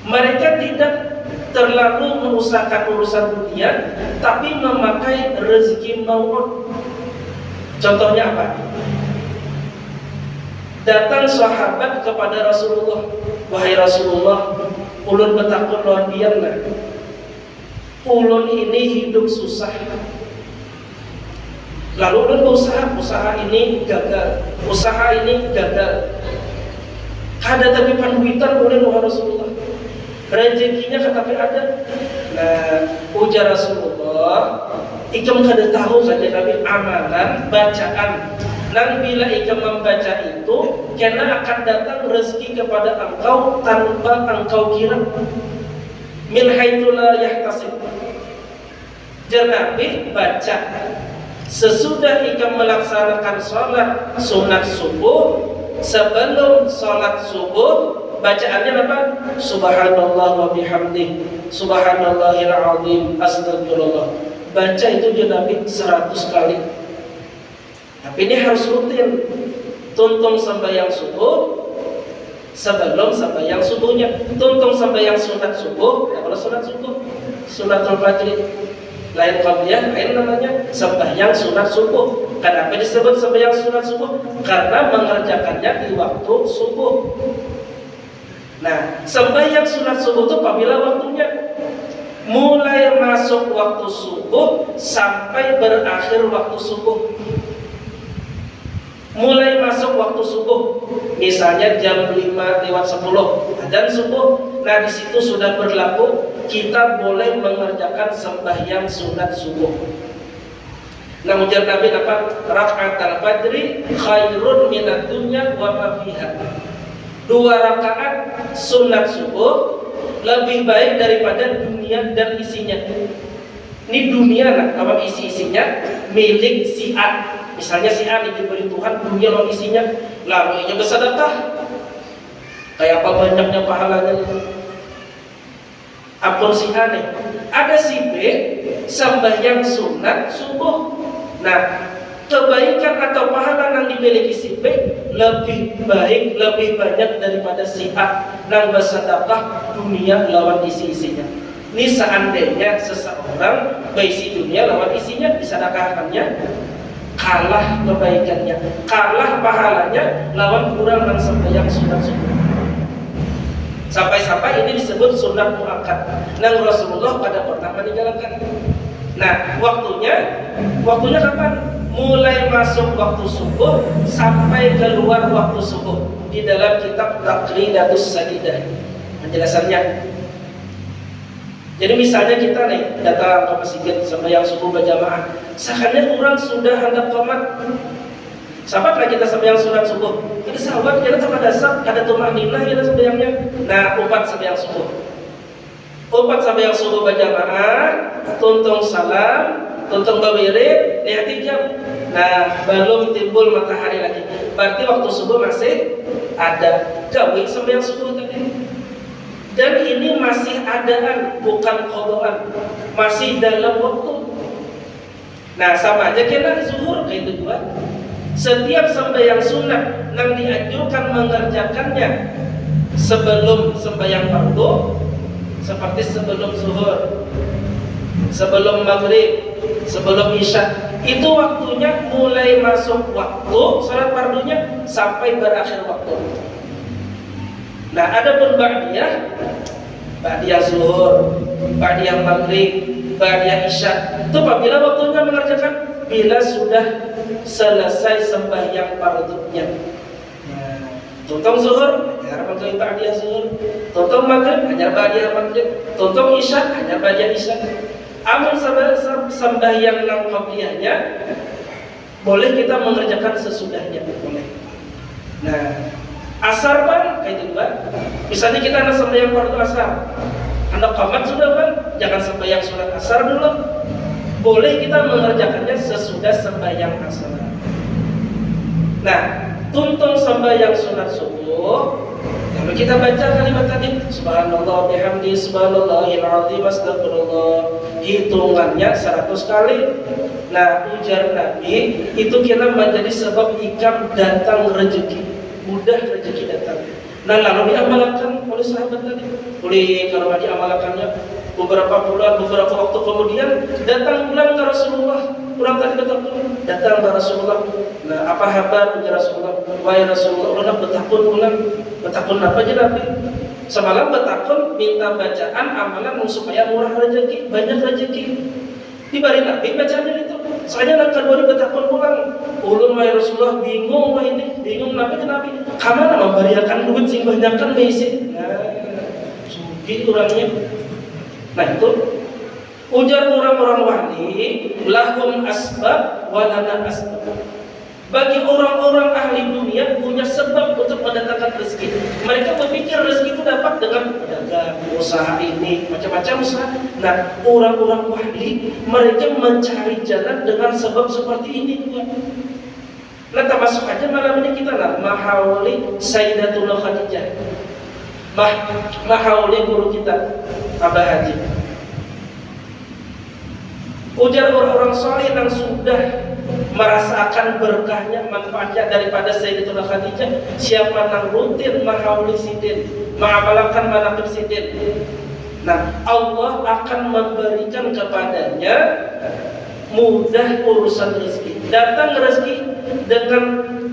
Mereka tidak terlalu mengusahakan urusan dunia, tapi memakai rezeki mau'ud. Contohnya apa? Datang sahabat kepada Rasulullah, wahai Rasulullah, ulun betakun lawan diam lah. Ulun ini hidup susah. Lalu ulun usaha ini gagal, usaha ini gagal. Kada tapi panduitan ulun wahai Rasulullah. Rezekinya katapi ada. Nah, ujar Rasulullah, ikam kada tahu saja Nabi amalan bacaan. Dan bila ikam membaca itu, karena akan datang rezeki kepada engkau tanpa engkau kira. Min haitsu la yahtasib. Nabi baca sesudah ikam melaksanakan sholat sunat subuh, sebelum sholat subuh bacaannya apa? Subhanallah wa bihamdih, subhanallahil azim, astagfirullah. Baca itu dia Nabi 100 kali. Tapi ini harus rutin. Tuntung sembahyang subuh, sebelum sembahyang subuhnya. Tuntung sembahyang sunat subuh. Nah, kalau sunat subuh, sunatul fajr, lain qabliyah, lain namanya sembahyang sunat subuh. Kenapa disebut sembahyang sunat subuh? Karena mengerjakannya di waktu subuh. Nah, sembahyang sunat subuh itu apabila waktunya mulai masuk waktu subuh sampai berakhir waktu subuh. Mulai masuk waktu subuh, misalnya jam 5:10 adzan subuh. Nah di situ sudah berlaku kita boleh mengerjakan sembahyang sunat subuh. Nah ujar Nabi apa? Raka'atul fajri khairun minad dunya wa ma fiha. 2 rakaat sunat subuh lebih baik daripada dunia dan isinya. Ini dunia nah, lawan isi-isinya milik si A. Misalnya si A diberi Tuhan dunia lawan isinya, lalu ia bersedekah. Kayak apa banyaknya pahalanya itu. Apun si A nih. Ada si B sembahyang sunat subuh. Nah, kebaikan atau pahala yang dimiliki si B lebih baik, lebih banyak daripada si A yang bersedekah dunia lawan isi-isinya. Ini seandainya seseorang berisi dunia lawan isinya disedekahkannya, kalah kebaikannya, kalah pahalanya lawan kurang dan sembahyang sunat subuh. Sampai-sampai ini disebut sunat muakkad. Nah Rasulullah pada pernah meninggalkan. Nah waktunya kapan? Mulai masuk waktu subuh sampai keluar waktu subuh. Di dalam kitab Taqridatus Sadidah penjelasannya. Jadi misalnya kita nih datang ke masjid sembahyang subuh berjamaah, seakannya orang sudah hendak qomat. Sahabat lah kita sembahyang sunat subuh. Jadi sahabat kita tak ada sab, ada tumaninah kita sembahyangnya. Nah, upat sembahyang subuh. Upat sembahyang subuh berjamaah, tuntung salam, tuntung bawirid, lihat jam. Nah, belum timbul matahari lagi. Berarti waktu subuh masih ada. Gawe sembahyang subuh tadi. Dan ini masih adaan, bukan qodoan, masih dalam waktu. Nah sama aja kena zuhur kayak itu juga. Setiap sembahyang sunat yang dianjurkan mengerjakannya sebelum sembahyang fardu, seperti sebelum zuhur, sebelum maghrib, sebelum isya, itu waktunya mulai masuk waktu salat fardunya sampai berakhir waktu. Nah, adapun ba'diyah zuhur, ba'diyah maghrib, ba'diyah isya, itu apabila waktunya mengerjakan bila sudah selesai sembahyang fardunya. Tuntung zuhur, hanya maghrib ba'diyah zuhur, tuntung maghrib, hanya ba'diyah maghrib, tuntung isya, hanya ba'diyah isya. Amun sembahyang yang qabliyahnya boleh kita mengerjakan sesudahnya, boleh. Nah, asar bang, kayak itu bang. Misalnya kita nak sembahyang fardu asar, anak qamat sudah bang, jangan sembahyang sunat asar dulu. Boleh kita mengerjakannya sesudah sembahyang asar. Nah, tuntung sembahyang sunat subuh, lalu kita baca kalimat tadi, subhanallah bihamdi, subhanallahil azim, astagfirullah. Hitungannya 100 kali. Nah, ujar Nabi, itu kira menjadi sebab ikam datang rezeki. Mudah rezeki datang. Nah lalu diamalkan oleh sahabat tadi. Oleh kalau diamalkannya beberapa bulan, beberapa waktu kemudian datang pulang ke Rasulullah. Pulang tadi datang ke Rasulullah. Nah apa kabar ya Rasulullah? Wahai Rasulullah, udah betakun pulang. Betakun apa aja Nabi? Semalam betakun minta bacaan amalan supaya murah rezeki, banyak rezeki. Diberi Nabi bacaan itu. Soalnya nak kedua betakun pulang. Ulun wahai Rasulullah bingung wah ini, bingung Nabi. Kamana memberiakan duit sing banyakkan misi. Nah, sugi orangnya. Nah itu ujar orang-orang wali, lahum asbab walana asbab. Bagi orang-orang ahli dunia punya sebab untuk mendatangkan rezeki. Mereka berpikir rezeki itu dapat dengan berdagang, usaha ini, macam-macam usaha. Nah, orang-orang wahli mereka mencari jalan dengan sebab seperti ini juga. Nah, termasuk aja malam ini kita lah Mahauli Sayyidatullah Khadijah. Mahauli guru kita Abah Haji. Ujar orang-orang soleh yang sudah merasakan berkahnya, manfaatnya daripada Sayyidatullah Khadijah, siapa yang rutin mahauli sidin, mengamalkan manaqib sidin. Nah, Allah akan memberikan kepadanya mudah urusan rezeki. Datang rezeki dengan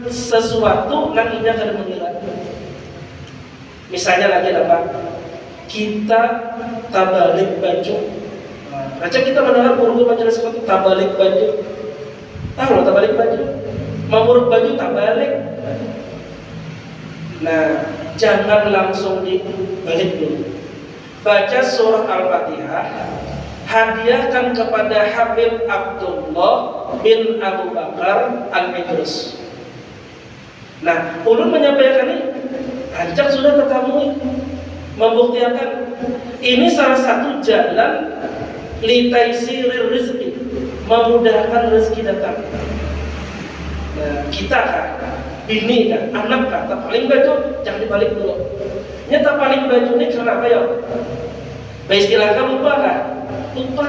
sesuatu yang ia akan mengira. Misalnya lagi apa? Kita tabalik baju. Raja kita mendengar guru majelis seperti tabalik baju. Tahu tabalik baju? Mengurut baju tabalik. Nah, jangan langsung dibalik dulu. Baca surah Al-Fatihah, hadiahkan kepada Habib Abdullah bin Abu Bakar Al-Idrus. Nah, ulun menyampaikan ini, ajak sudah ketemu, membuktikan ini salah satu jalan litaisirir rizki, memudahkan rezeki datang. Nah, kita kan, bini kan, anak kan, tak paling baju jangan dibalik dulu. Nyata paling baju ini karena apa ya? Istilahnya lupa kan? Lupa.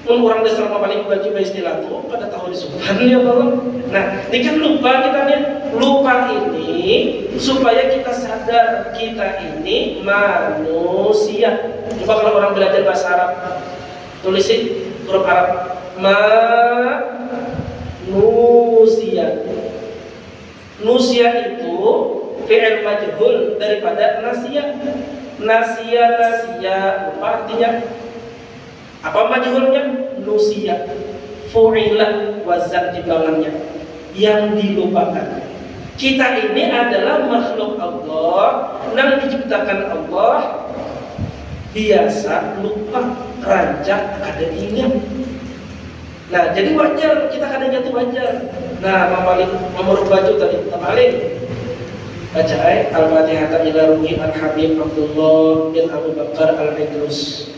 Orang dasar paling baju istilah itu pada tahu disuruhan ya Bapak. Nah, ini kan lupa kita nih. Lupa ini supaya kita sadar kita ini manusia. Coba kalau orang belajar bahasa Arab, tulisin huruf Arab manusia. Nusia itu fi'il majhul daripada nasia. Nasia lupa artinya. Apa majhulnya? Nusia, fu'ilah, wazan timbangannya yang dilupakan. Kita ini adalah makhluk Allah yang diciptakan Allah, biasa lupa, rancak, kadang ingat. Nah, jadi wajar kita kadang jatuh wajar. Nah, nomor baju tadi kita balik. Baca ayat Al-Fatihah ila ruhi Al-Habib Abdullah bin Abu Bakar Al-Idrus.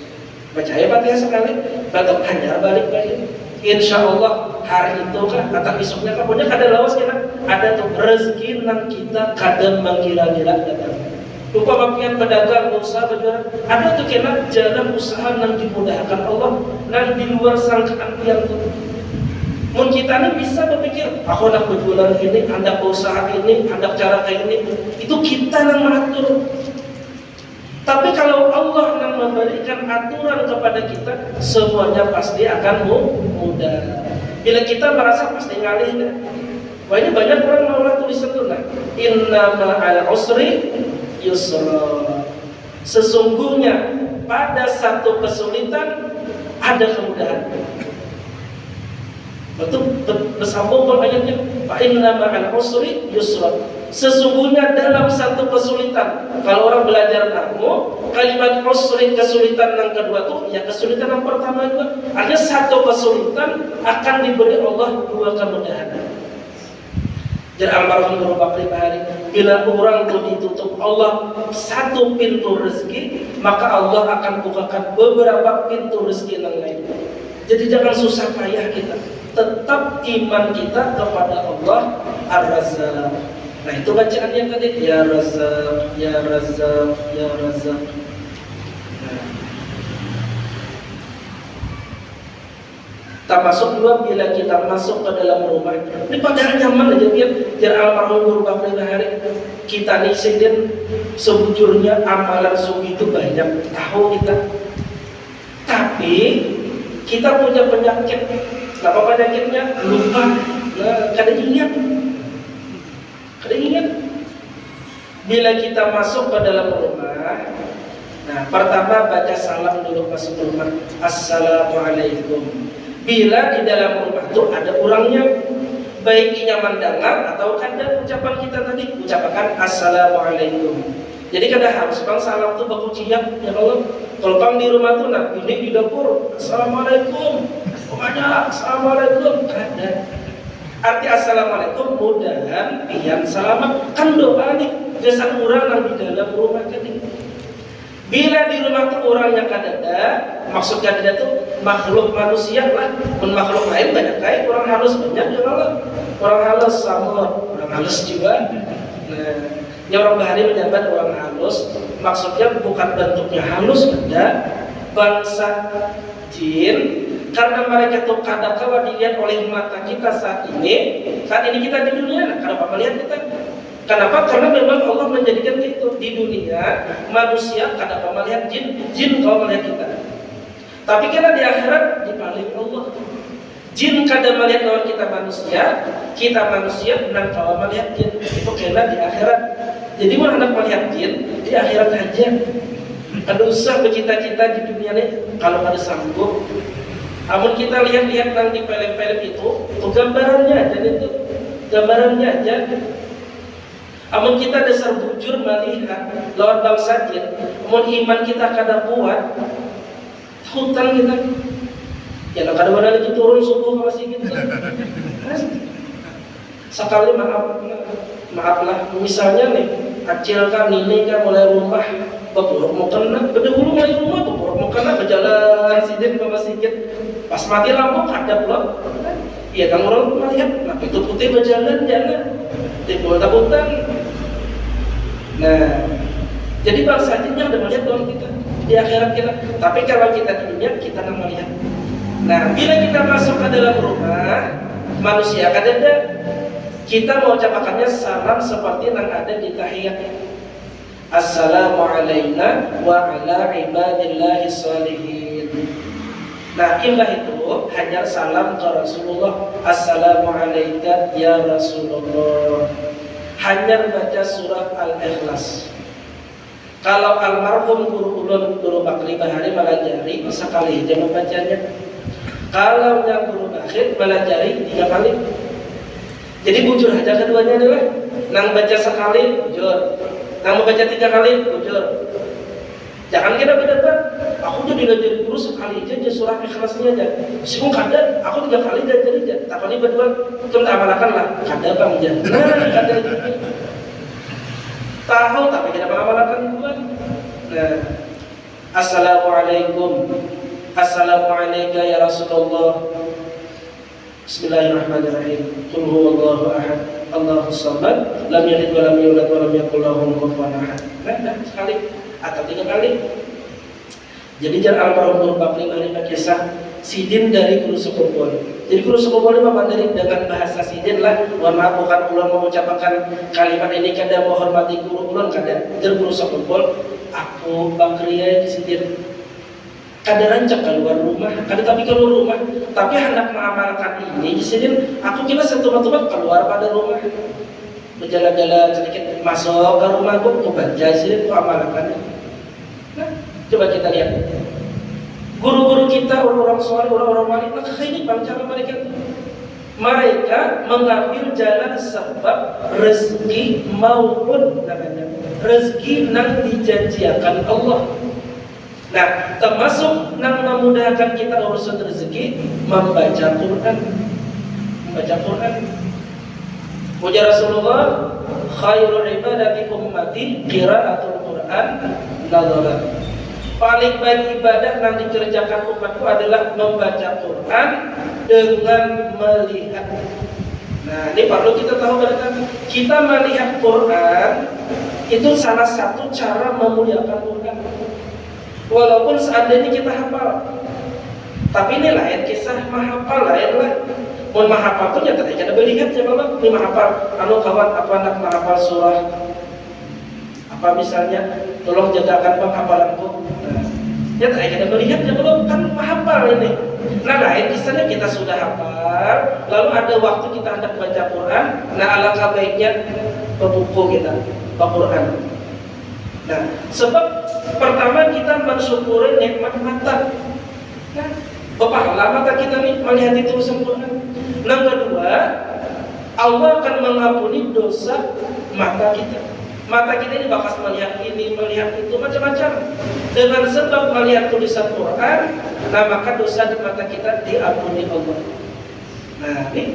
Baca ayat Fatihah sekali, batuk hanya balik-balik. Insya Allah hari itu kan, atau besoknya kan, pokoknya kada lawas kena ada tuh rezeki nang kita kadang mengira-ngira datang. Lupa bagian pedagang, usaha berjualan, ada tuh kena jalan usaha nang dimudahkan Allah, nang di luar sangkaan yang tuh. Mun kita ini bisa berpikir, aku nak berjualan ini, hendak usaha ini, hendak cara kayak ini, itu kita nang mengatur. Tapi kalau Allah yang memberikan aturan kepada kita, semuanya pasti akan mudah. Bila kita merasa pasti ngalih, wah ini banyak orang mengolah tulisan itu, nah, inna ma'al usri yusra. Sesungguhnya pada satu kesulitan ada kemudahan. Betul bersambung ayatnya. Fa inna ma'al usri yusra. Sesungguhnya dalam satu kesulitan, kalau orang belajar nahwu, kalimat usri kesulitan yang kedua tuh, ya kesulitan yang pertama juga, ada satu kesulitan akan diberi Allah dua kemudahan. Jadi almarhum Guru Bakri Bahari, bila orang itu ditutup Allah satu pintu rezeki, maka Allah akan bukakan beberapa pintu rezeki yang lain. Jadi jangan susah payah kita, tetap iman kita kepada Allah Ar-Razzaq. Nah itu bacaan yang tadi, ya Razzaq, ya Razzaq, ya Razzaq. Nah. Termasuk juga bila kita masuk ke dalam rumah, ini padahal nyaman aja biar almarhum Guru Bakri Bahari, kita nih sedang sebujurnya amalan subuh itu banyak, tahu kita. Tapi kita punya penyakit, apa penyakitnya? Lupa, kadang ingat. Bila kita masuk ke dalam rumah, nah pertama baca salam dulu masuk rumah, Assalamualaikum. Bila di dalam rumah itu ada orangnya, baik inya mendengar atau kada ucapan kita tadi, ucapkan Assalamualaikum. Jadi kada harus bang salam itu baku ciyak, ya Allah. Kalau bang di rumah tuh, nah ini di dapur, Assalamualaikum. Pokoknya Assalamualaikum, kada. Arti Assalamualaikum mudahan pian selamat, kan doa nih jasa orang yang di dalam rumah tadi. Bila di rumah itu orang yang kadada, maksud kadada itu makhluk manusia lah, makhluk lain banyak kayak orang halus banyak ya Allah. Orang halus sama orang halus juga. Nah, yang orang Bahari menyebut orang halus, maksudnya bukan bentuknya halus, ada bangsa jin. Karena mereka itu kadang-kadang dilihat oleh mata kita saat ini kita di dunia, nah, kenapa melihat kita? Kenapa? Karena memang Allah menjadikan itu di dunia manusia kadang melihat jin kalau melihat kita. Tapi karena di akhirat dibalik Allah, jin kadang melihat lawan kita manusia dan kalau melihat jin itu karena di akhirat. Jadi mau hendak melihat jin di akhirat aja. Ada usah bercita-cita di dunia ini kalau ada sanggup. Namun kita lihat-lihat nanti film-film itu gambarannya aja itu, gambarannya aja. Namun kita dasar bujur melihat lawan bangsa jin, namun iman kita kada kuat, hutang kita. Ya kadang-kadang itu turun subuh masih gitu. Sekali maaflah, misalnya nih, kecil kan ini kan mulai rumah, beburuk mau kena, gede hulu mulai rumah beburuk mau pernah berjalan sidin ke masjid, pas mati lampu hadap loh. Iya, kan orang melihat, nah itu putih berjalan jalan, tiba tabutan. Nah, jadi bangsa jinnya udah melihat dong kita di akhirat kita. Tapi kalau kita di dunia kita nggak melihat. Nah, bila kita masuk ke dalam rumah manusia akan ada, kita mau ucapkannya salam seperti yang ada di tahiyat. Assalamualaikum wa ala ibadillahi sholihin. Nah, ilah itu hanya salam ke Rasulullah. Assalamualaikum ya Rasulullah. Hanya baca surah Al-Ikhlas. Kalau almarhum guru ulun, guru Bakri Bahari Malajari, sekali aja membacanya. Kalau yang guru Bakhir Malajari 3 kali. Jadi bujur aja keduanya adalah nang baca sekali bujur, nang baca 3 kali bujur. Jangan kira beda, aku jadi ngajar guru sekali aja surah Ikhlasnya aja. Sibuk kadang aku 3 kali ngajar aja. Tak kali berdua, cuma amalakan lah. Kadang bang aja. Nah, kadang tahu tapi kita mengamalkan duluan. Nah, Assalamualaikum. Assalamualaikum ya Rasulullah. Bismillahirrahmanirrahim. Qul huwallahu ahad, Allahus samad, lam yalid wa lam yulad wa lam yakul lahu kufuwan ahad. Nah, sekali atau 3 kali. Jadi jangan almarhum Guru Bakri Bahari kisah sidin dari guru sekupol. Jadi guru sekupol ini memandiri dengan bahasa sidin lah. Mohon maaf, bukan ulun mengucapkan kalimat ini kada menghormati guru ulun kada. Jadi guru sekupol, aku Bakri ya di sidin. Kada rancak keluar rumah, kada tapi keluar rumah. Tapi hendak mengamalkan ini di sidin, aku kira setumat-tumat keluar pada rumah. Berjalan-jalan sedikit masuk ke rumah gue baca sidin, aku amalkan. Nah, coba kita lihat. Guru-guru kita, orang-orang soleh, orang-orang wali, maka ini cara mereka. Mereka mengambil jalan sebab rezeki maupun namanya rezeki yang dijanjikan Allah. Nah, termasuk yang memudahkan kita urusan rezeki membaca Quran. Membaca Quran. Puja Rasulullah, khairul ibadati ummati qiraatul Quran nadharan. Paling baik ibadah yang dikerjakan umatku adalah membaca Quran dengan melihat. Nah, ini perlu kita tahu berarti kita melihat Quran itu salah satu cara memuliakan Quran. Walaupun seandainya kita hafal, tapi ini lain kisah mahafal lain lah. Mau mahafal tuh nyata aja melihat ya bapak. Ini mahafal, anu kawan apa nak mahafal surah apa misalnya, tolong jagakan penghafalanku. Nyata aja melihat ya bapak, kan mahafal ini. Nah lain kisahnya kita sudah hafal, lalu ada waktu kita hendak baca Quran. Nah alangkah baiknya buku kita, Quran. Nah sebab pertama kita mensyukuri nikmat mata. Nah, berpahala mata kita nih melihat itu sempurna. Yang kedua, Allah akan mengampuni dosa mata kita. Mata kita ini bakas melihat ini, melihat itu, macam-macam. Dengan sebab melihat tulisan Quran, nah maka dosa di mata kita diampuni Allah. Nah, ini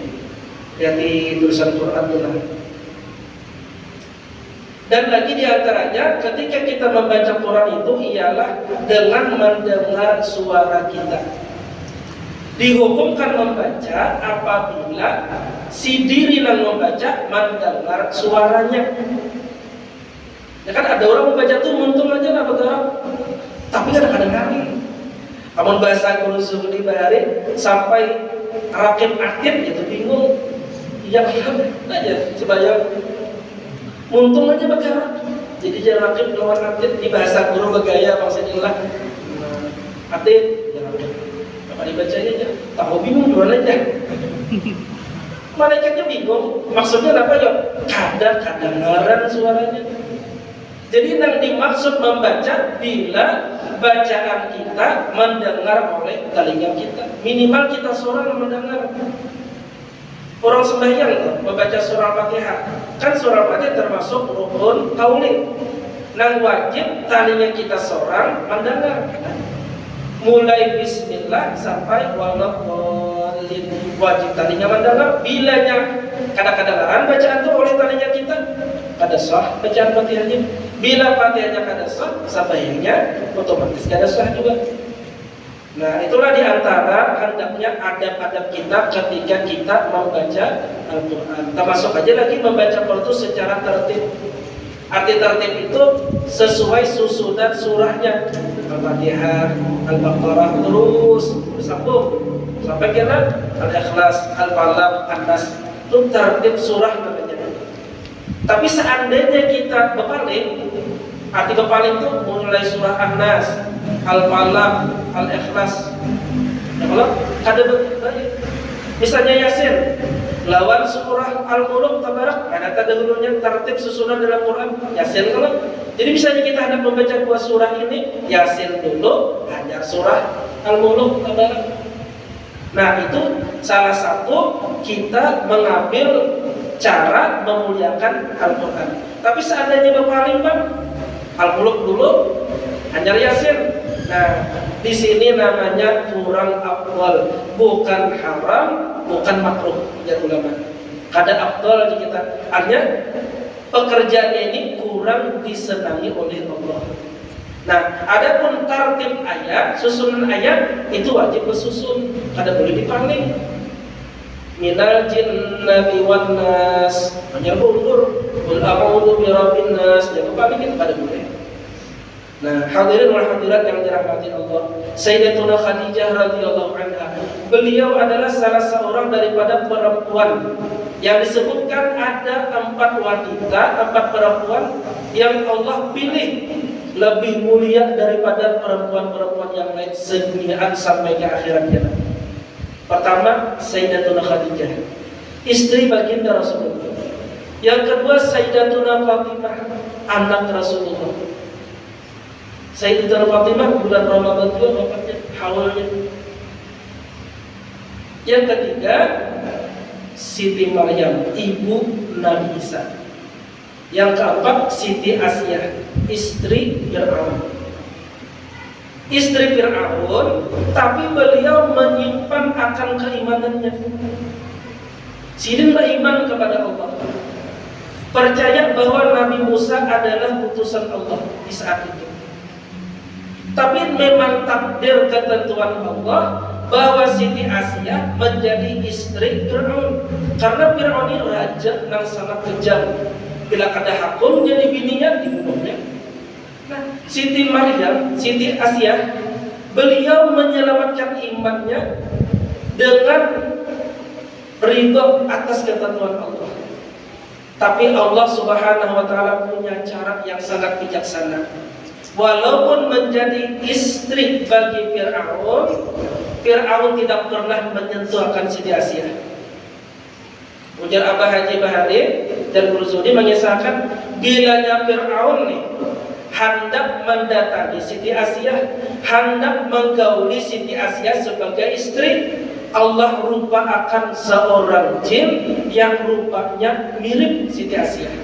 lihat di tulisan Quran itu. Dan lagi diantaranya ketika kita membaca Quran itu ialah dengan mendengar suara kita. Dihukumkan membaca apabila si diri yang membaca mendengar suaranya. Ya kan ada orang membaca tuh muntung aja lah betul. Tapi kadang-kadang amun bahasa guru Sugdi Bahari sampai rakib aktif gitu bingung. Iya aja sebayang muntung aja bergerak. Jadi jangan rakib keluar aktif di bahasa guru bergaya maksudnya aktif. Apa dibacanya aja? Tahu bingung gimana aja. Malaikatnya bingung. Maksudnya apa ya? Kadang-kadang suaranya. Jadi yang dimaksud membaca bila bacaan kita mendengar oleh telinga kita. Minimal kita seorang mendengar. Orang sembahyang membaca surah Al-Fatihah. Kan surah Al-Fatihah termasuk rukun qauli. Nang wajib telinga kita seorang mendengar. Mulai bismillah sampai waladdallin wajib tadinya mendengar. Bilanya kadang-kadang bacaan itu oleh tadinya kita kada sah bacaan Fatihahnya. Bila Fatihahnya kada sah, sabayangnya otomatis kada sah juga. Nah, itulah diantara hendaknya adab-adab kita ketika kita membaca Al-Quran. Termasuk aja lagi membaca Al-Quran itu secara tertib. Arti tertib itu sesuai susunan surahnya. Al-Fatihah, Al-Baqarah, terus bersambung sampai kira Al-Ikhlas, Al-Falaq, An-Nas. Itu tertib surah namanya. Tapi seandainya kita berpaling, arti berpaling itu mulai surah An-Nas, Al-Falaq, Al-Ikhlas. Ya kalau ada begitu, misalnya Yasin, lawan surah Al-Mulk Tabarak, ada tadahulunya tertib susunan dalam Quran. Yasin kalau. Jadi misalnya kita hendak membaca dua surah ini, Yasin dulu, hanya surah Al-Mulk Tabarak. Nah itu salah satu kita mengambil cara memuliakan Al-Quran. Tapi seandainya berpaling Bang, Al-Mulk dulu, hanya Yasin. Nah, di sini namanya kurang afdal, bukan haram, bukan makruh ya ulama. Ada afdal di kita. Artinya pekerjaan ini kurang disenangi oleh Allah. Nah, adapun tartib ayat, susunan ayat itu wajib bersusun, kada boleh dipaling. Minal jinnati wan nas, menyebur qul a'udzu birabbin nas, jangan paling kada boleh. Nah, hadirin wal hadirat yang dirahmati Allah, Sayyidatuna Khadijah radhiyallahu anha, beliau adalah salah seorang daripada perempuan yang disebutkan ada 4 wanita, 4 perempuan yang Allah pilih lebih mulia daripada perempuan-perempuan yang lain seduniaan sampai ke akhirat kiamat. Pertama, Sayyidatuna Khadijah, istri baginda Rasulullah. Yang kedua, Sayyidatuna Fatimah, anak Rasulullah. Sayyidatuna Fatimah bulan Ramadan juga wafatnya, haulnya. Yang ketiga, Siti Maryam, ibu Nabi Isa. Yang keempat, Siti Asyah, istri Fir'aun. Istri Fir'aun, tapi beliau menyimpan akan keimanannya. Sidin beriman kepada Allah, percaya bahwa Nabi Musa adalah utusan Allah di saat itu. Tapi memang takdir ketentuan Allah bahwa Siti Asyah menjadi istri Fir'aun, karena Fir'aun ini raja yang sangat kejam. Bila ada hakun jadi bininya dibunuhnya. Nah, Siti Maryam, Siti Asyah, beliau menyelamatkan imannya dengan ridho atas ketentuan Allah. Tapi Allah Subhanahu wa taala punya cara yang sangat bijaksana. Walaupun menjadi istri bagi Fir'aun, Fir'aun tidak pernah menyentuh akan Siti Asyah. Ujar Abah Haji Bahari dan Burzudi mengisahkan, bilanya Fir'aun nih hendak mendatangi Siti Asyah, hendak menggauli Siti Asyah sebagai istri, Allah rupa akan seorang jin yang rupanya mirip Siti Asyah.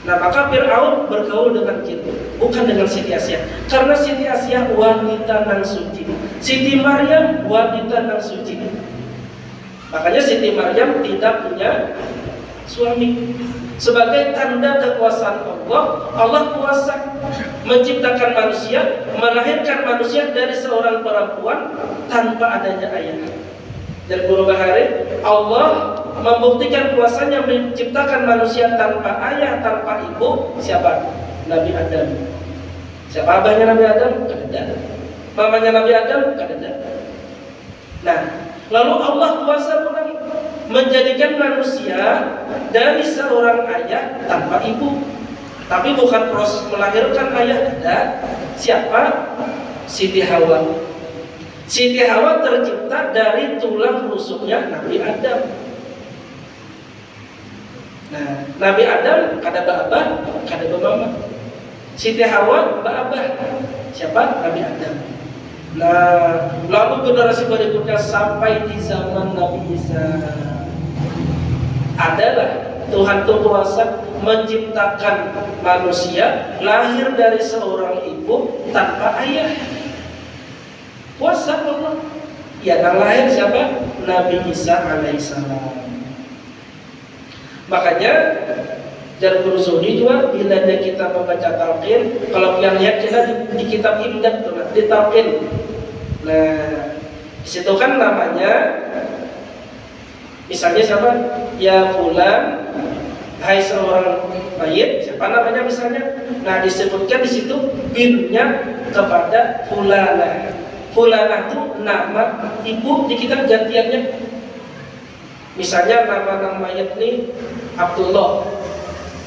Nah, maka Fir'aun bergaul dengan jin, bukan dengan Siti Asyah, karena Siti Asyah wanita nan suci, Siti Maryam wanita nan suci. Makanya Siti Maryam tidak punya suami. Sebagai tanda kekuasaan Allah, Allah kuasa menciptakan manusia, melahirkan manusia dari seorang perempuan tanpa adanya ayah. Dan Guru Bahari, Allah membuktikan kuasanya menciptakan manusia tanpa ayah, tanpa ibu. Siapa? Nabi Adam. Siapa abahnya Nabi Adam? Kada. Mamanya Nabi Adam? Kada. Nah, lalu Allah kuasa menjadikan manusia dari seorang ayah tanpa ibu. Tapi bukan proses melahirkan ayah, tidak. Siapa? Siti Hawa. Siti Hawa tercipta dari tulang rusuknya Nabi Adam. Nah, Nabi Adam kada babah, kada bamama. Siti Hawa babah. Siapa? Nabi Adam. Nah, lalu generasi berikutnya sampai di zaman Nabi Isa, adalah Tuhan itu kuasa menciptakan manusia lahir dari seorang ibu tanpa ayah. Kuasa Allah. Ya, yang lahir siapa? Nabi Isa alaihissalam. Makanya dan Burzudi juga bila kita membaca talqin, kalau yang lihat kita di kitab Imdad di talqin, Nah, di situ kan namanya, misalnya siapa? Ya fulan, hai seorang mayit, siapa namanya misalnya? Nah, disebutkan di situ binnya kepada fulanah. Fulanah itu nama ibu, di kita gantiannya. Misalnya nama mayit ini Abdullah.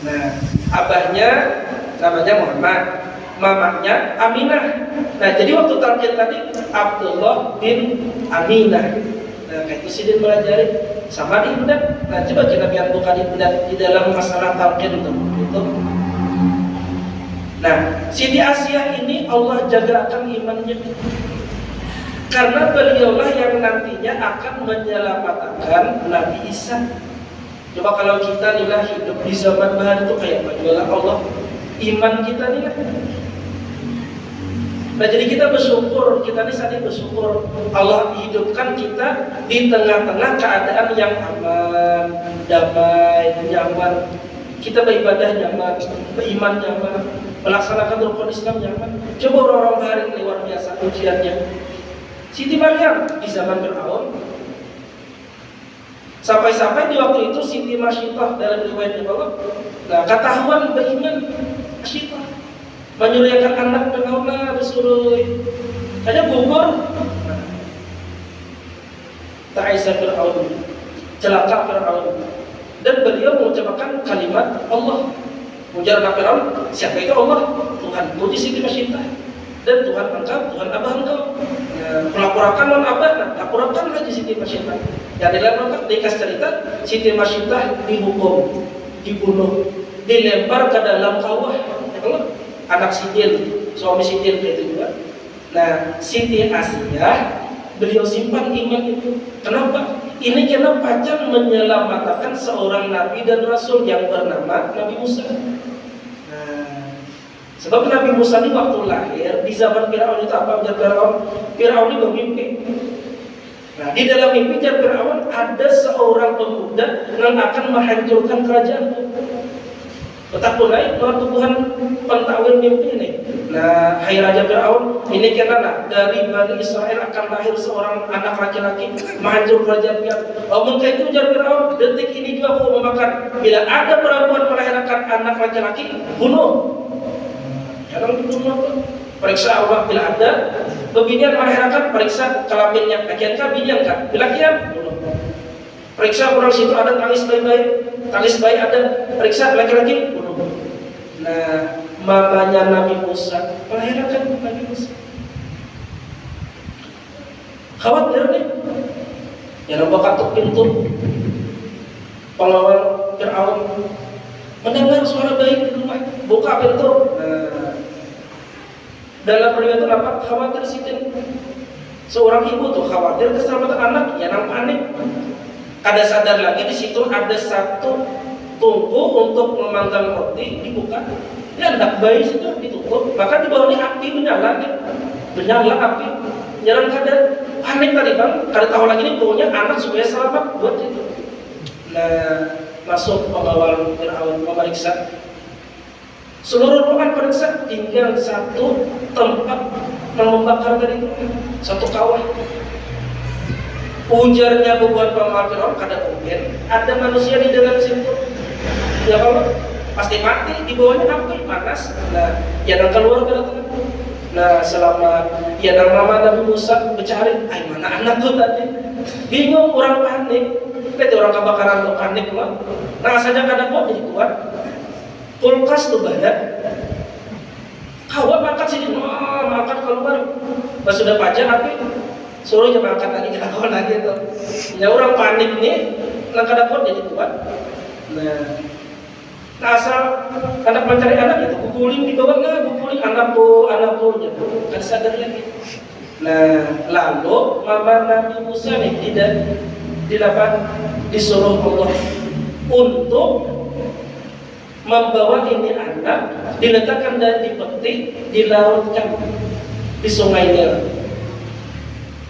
Nah, abahnya namanya Muhammad, mamanya Aminah. Nah, jadi waktu talqin tadi Abdullah bin Aminah. Nah, kayak itu sih dia pelajari sama di Imdat. Nah, coba kita lihat buka di Imdat di dalam masalah talqin itu. Nah, Siti Asiyah ini Allah jagakan imannya, karena beliaulah yang nantinya akan menyelamatkan Nabi Isa. Coba kalau kita nih lah hidup di zaman bahan itu kayak bagaimana Allah iman kita nih lah. Nah, jadi kita bersyukur, kita nih saat ini bersyukur Allah hidupkan kita di tengah-tengah keadaan yang aman, damai, nyaman. Kita beribadah nyaman, beriman nyaman, melaksanakan rukun Islam nyaman. Coba orang-orang hari ini luar biasa ujiannya. Siti Maryam di zaman Fir'aun, sampai-sampai di waktu itu Siti Masyitah dalam riwayat Allah, nah ketahuan beriman Masyitah, menyuriakan anak Fir'aun disuruh hanya gugur. Ta'isa Fir'aun, celaka Fir'aun, dan beliau mengucapkan kalimat Allah. Ujar anak Fir'aun, siapa itu Allah? Tuhan puji Siti Masyitah, dan Tuhan engkau, Tuhan abah engkau. Pelapurakan non abah, lapurakan lagi Siti Masyitah. Yang di dalam dikasih cerita, Siti Masyitah dihukum, dibunuh, dilempar ke dalam kawah. Anak Sidin, suami Sidin itu juga. Nah, Siti Asiyah beliau simpan iman itu. Kenapa? Ini karena pacar menyelamatkan seorang nabi dan rasul yang bernama Nabi Musa. Sebab Nabi Musa ini waktu lahir di zaman Fir'aun itu apa? Fir'aun ini bermimpi. Nah, di dalam mimpi Fir'aun ada seorang pemuda yang akan menghancurkan kerajaan. Betapa naik waktu Tuhan pentawil mimpi ini. Nah, hai Raja Fir'aun, ini karena dari Bani Israel akan lahir seorang anak laki-laki menghancur kerajaan Fir'aun. Maka itu ujar Fir'aun, detik ini juga aku memakan. Bila ada perempuan melahirkan anak laki-laki, bunuh. Jangan dibunuh. Periksa Allah bila ada bebinian melahirkan, periksa kelaminnya. Akiankah binian kan? Bila kian, bunuh. Periksa orang situ ada tangis bayi ada, periksa laki-laki, bunuh. Nah, mamanya Nabi Musa melahirkan Nabi Musa. Khawatir nih. Ya nampak katuk pintu. Pengawal Fir'aun mendengar suara bayi di rumah, buka pintu. Nah, dalam riwayat itu nampak khawatir Sidin. Seorang ibu tuh khawatir keselamatan anak, ya nampak panik. Ada sadar lagi di situ ada satu tungku untuk memanggang roti dibuka. Ya anak bayi situ ditutup, maka di bawahnya api menyala api, nyerang kadar panik tadi bang. Kada tahu lagi ini baunya anak supaya selamat buat itu. Nah, masuk pengawal Fir'aun memeriksa. Seluruh ruangan periksa, tinggal satu tempat yang membakar tadi itu, satu kawah. Ujarnya bukan pengawal Fir'aun, kada mungkin ada manusia di dalam situ. Ya kalau pasti mati, di bawahnya api panas. Nah, ya dan keluar ke dalam. Nah, selama ya dan mama Nabi Musa mencari, mana anakku tadi? Bingung, orang panik. Lihat orang kebakaran tuh panik loh. Nah, saja kada kuat jadi kuat. Kulkas tuh banyak. Kawan makan sini, makan keluar. Pas sudah pajak api, suruh dia makan lagi, kawan lagi tuh. Ya orang panik nih, nah kada kuat jadi kuat. Nah, asal anak mencari anak itu pukuling di bawah, pukuling anakku gitu. Kan sadar lagi. Nah, lalu mama Nabi Musa nih tidak disuruh Allah untuk membawa ini anak, diletakkan dan dipeti, dilarutkan di sungai Nil.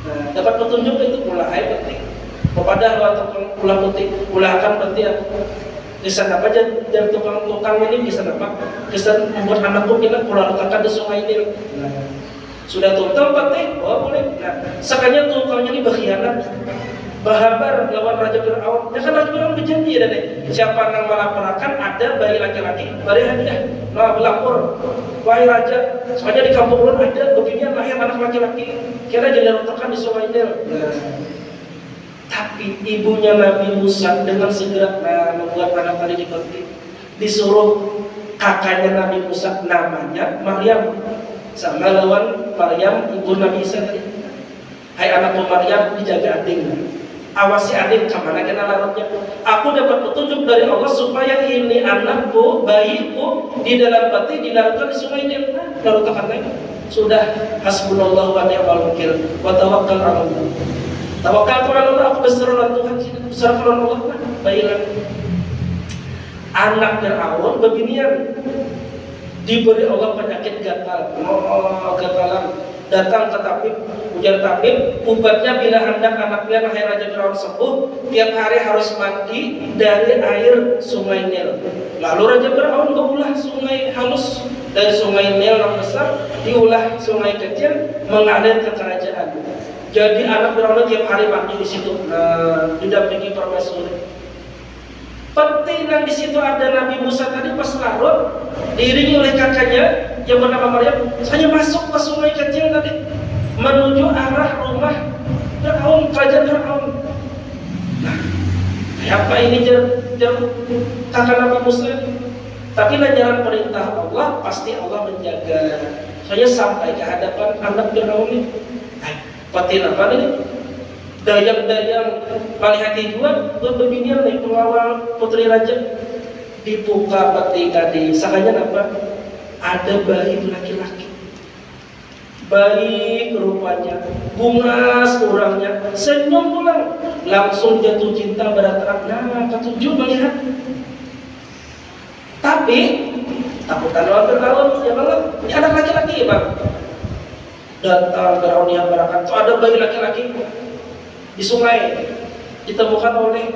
Nah, dapat petunjuk itu pula air peti. Kepada tukang pula putih, pula akan peti aku. Bisa apa aja dan tukang ini bisa apa? Bisa membuat anakku kita pula letakkan di sungai Nil. Nah, Sudah tuntang patih, oh boleh. Nah, sekalinya tungkangnya ini berkhianat, bahabar lawan Raja Fir'aun. Ya kan Raja Fir'aun berjanji ya deh. Siapa yang melaporkan ada bayi laki-laki, beri hadiah. Nah, berlapor, wahai Raja, soalnya di kampung ulun ada beginian lahir anak laki-laki. Kira jadi letakkan di Sungai Nil. Nah, tapi ibunya Nabi Musa dengan segera membuat anak tadi dikonti, disuruh kakaknya Nabi Musa namanya Maryam, sama lawan Maryam ibu Nabi Isa tadi. Hai anakku Maryam, dijaga ading, awasi ading kemana kena larutnya. Aku dapat petunjuk dari Allah supaya ini anakku, bayiku di dalam peti dilarutkan di Sungai Nil. Larutkan lagi. Sudah, hasbunallahu wa ni'mal wakil wa tawakkal 'ala Allah. Tawakal kepada Allah, aku berserah Tuhan, berserah kepada Allah. Baiklah. Anak Fir'aun beginian, diberi Allah penyakit gatal, gatalan, datang ke tabib, ujar tabib, obatnya bila hendak anaknya lahir Raja Fir'aun sembuh, tiap hari harus mandi dari air Sungai Nil. Lalu Raja Fir'aun berulah sungai halus dari Sungai Nil yang besar, diulah sungai kecil mengalir ke kerajaan. Jadi anak Fir'aun tiap hari mandi di situ, didampingi permaisuri. Penting dan di situ ada Nabi Musa tadi pas larut, diiringi oleh kakaknya yang bernama Maryam, hanya masuk ke sungai kecil tadi, menuju arah rumah Fir'aun, kerajaan Fir'aun. Nah, apa ini jar kakak Nabi Musa? Tapi lantaran perintah Allah, pasti Allah menjaga. Saya sampai ke hadapan anak Fir'aun ini. Patin apa nih? Dayang-dayang malihati juga berbinian nih pengawal putri raja. Dibuka peti tadi, sakanya apa? Ada bayi laki-laki. Baik rupanya, bungas orangnya, senyum pulang, langsung jatuh cinta berat-berat. Nah, ketujuh melihat. Tapi takutan lawan Fir'aun, ya bang, ini anak laki-laki ya bang. Datang Fir'aun yang barakan, so ada bayi laki-laki di sungai, ditemukan oleh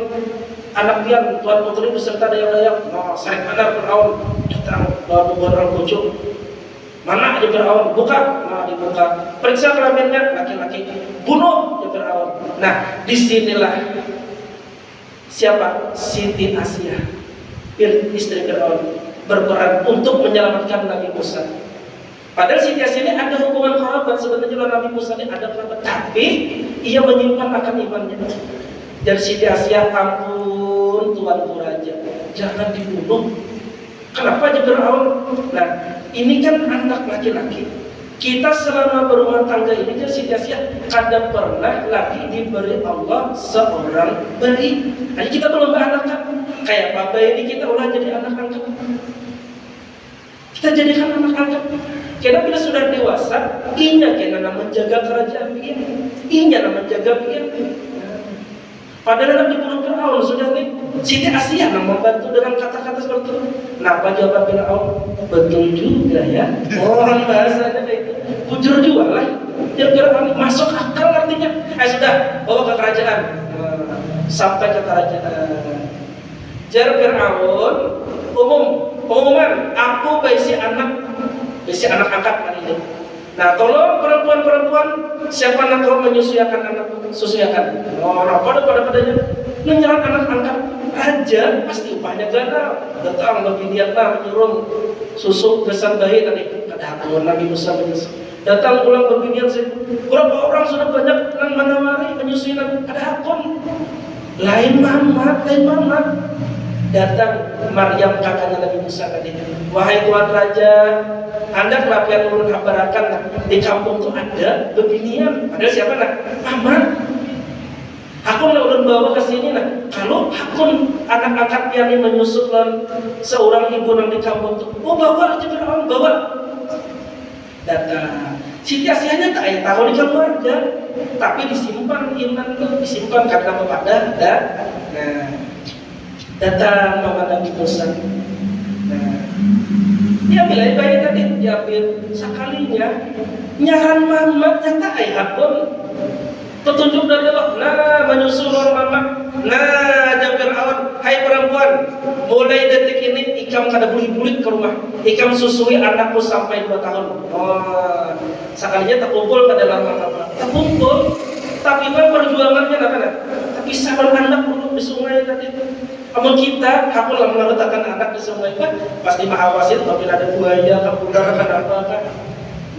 anak pian tuan putri beserta dayang-dayang. Nah, saya mana Fir'aun datang bawa orang kucuk. Mana aja Fir'aun? Buka, nah dibuka. Periksa kelaminnya, laki-laki. Bunuh ya Fir'aun. Nah, disinilah siapa? Siti Asia, istri Fir'aun, berperan untuk menyelamatkan Nabi Musa. Padahal Siti Asia ini ada hubungan kerabat, sebenarnya Nabi Musa ini ada kerabat, tapi ia menyimpan akan imannya. Dan Siti Asia, ampun tuanku raja, jangan dibunuh. Kenapa aja Fir'aun? Nah, ini kan anak laki-laki. Kita selama berumah tangga ini, Siti Asia kadang pernah lagi diberi Allah seorang bayi. Jadi kita belum beranakan. Kayak papa ini kita ulah jadi anak angkat. Kita jadikan anak angkat. Karena bila sudah dewasa, inya kena menjaga kerajaan begini, inya menjaga begini. Padahal dalam dibunuh Fir'aun sudah nih, Siti Asia membantu dengan kata-kata seperti itu. Kenapa jawab Fir'aun? Betul juga ya. Orang bahasanya itu bujur juga lah. Ya Fir'aun masuk akal artinya. Sudah bawa ke kerajaan, sampai ke kerajaan. Jar Fir'aun pengumuman, aku bisi anak angkat hari ini. Nah, tolong perempuan-perempuan, siapa nak kau menyusuikan anakku? Susuikan. Pada-padanya menyerang anak angkat raja, pasti upahnya ganda. Datang bagi dia menyuruh susu gesan bayi tadi. Kedatangan Nabi Musa menyusu. Datang pulang beginian sih. Berapa orang sudah banyak yang menawari menyusui Nabi. Ada akun. Lain mama. Datang Maryam kakaknya Nabi Musa tadi. Wahai tuan raja, Anda kelapian ulun habarakan di kampung itu ada beginian. Ada siapa nak? Mama. Aku nak ulun bawa ke sini nak. Kalau aku anak angkat yang menyusup seorang ibu yang di kampung itu, bawa aja Fir'aun, bawa. Datang. Siti Asianya tak ayah tahu di keluarga, tapi disimpan iman itu, disimpan karena kepada dan nah. Datang mama Nabi Musa. Nah, dia bilang bayi tadi diambil sekalinya nyaran mama nyata ayah pun petunjuk dari Allah. Nah, menyusul orang mama. Nah, jam Fir'aun, hai perempuan, mulai detik ini ikam kada bulit-bulit ke rumah. Ikam susui anakku sampai 2 tahun. Oh, sekalinya tak kumpul kada lama apa. Tak kumpul. Tapi kan perjuangannya nak. Tapi sabar anak duduk di sungai tadi. Namun kita, aku lah meletakkan anak di sungai kan, pasti mengawasin apabila ada buaya, kapudar, apa kan.